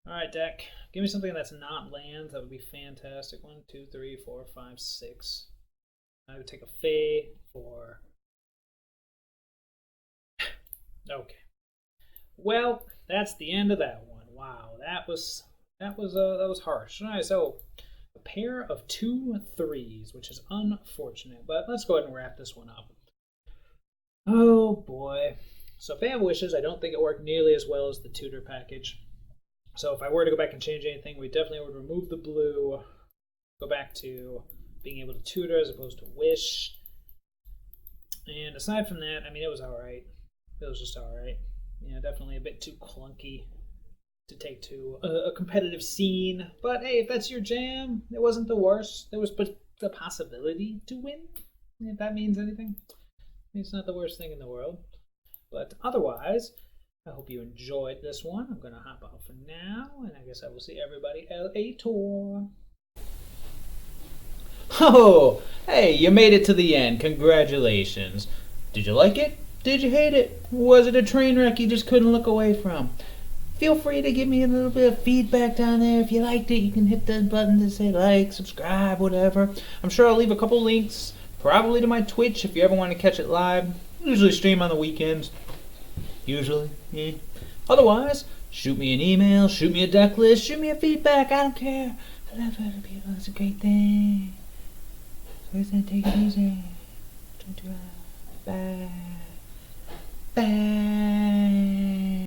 Alright, deck. Give me something that's not lands. That would be fantastic. 1, 2, 3, 4, 5, 6. I would take a Fae for... Okay. Well, that's the end of that one. Wow, that was harsh. All right, so a pair of 2 3s, which is unfortunate. But let's go ahead and wrap this one up. Oh boy. So Fae of Wishes, I don't think it worked nearly as well as the tutor package. So if I were to go back and change anything, we definitely would remove the blue, go back to being able to tutor as opposed to wish. And aside from that, I mean, it was all right. It was just all right. Yeah, definitely a bit too clunky to take to a competitive scene. But hey, if that's your jam, it wasn't the worst. There was the possibility to win, if that means anything. It's not the worst thing in the world. But otherwise, I hope you enjoyed this one. I'm going to hop out for now, and I guess I will see everybody later. Oh, hey, you made it to the end. Congratulations. Did you like it? Did you hate it? Was it a train wreck you just couldn't look away from? Feel free to give me a little bit of feedback down there. If you liked it, you can hit the button to say like, subscribe, whatever. I'm sure I'll leave a couple links probably to my Twitch if you ever want to catch it live. Usually stream on the weekends. Usually, yeah. Otherwise, shoot me an email, shoot me a deck list, shoot me a feedback. I don't care. I love other people. It's a great thing. So take it easy. Don't do it. Bye. Bye.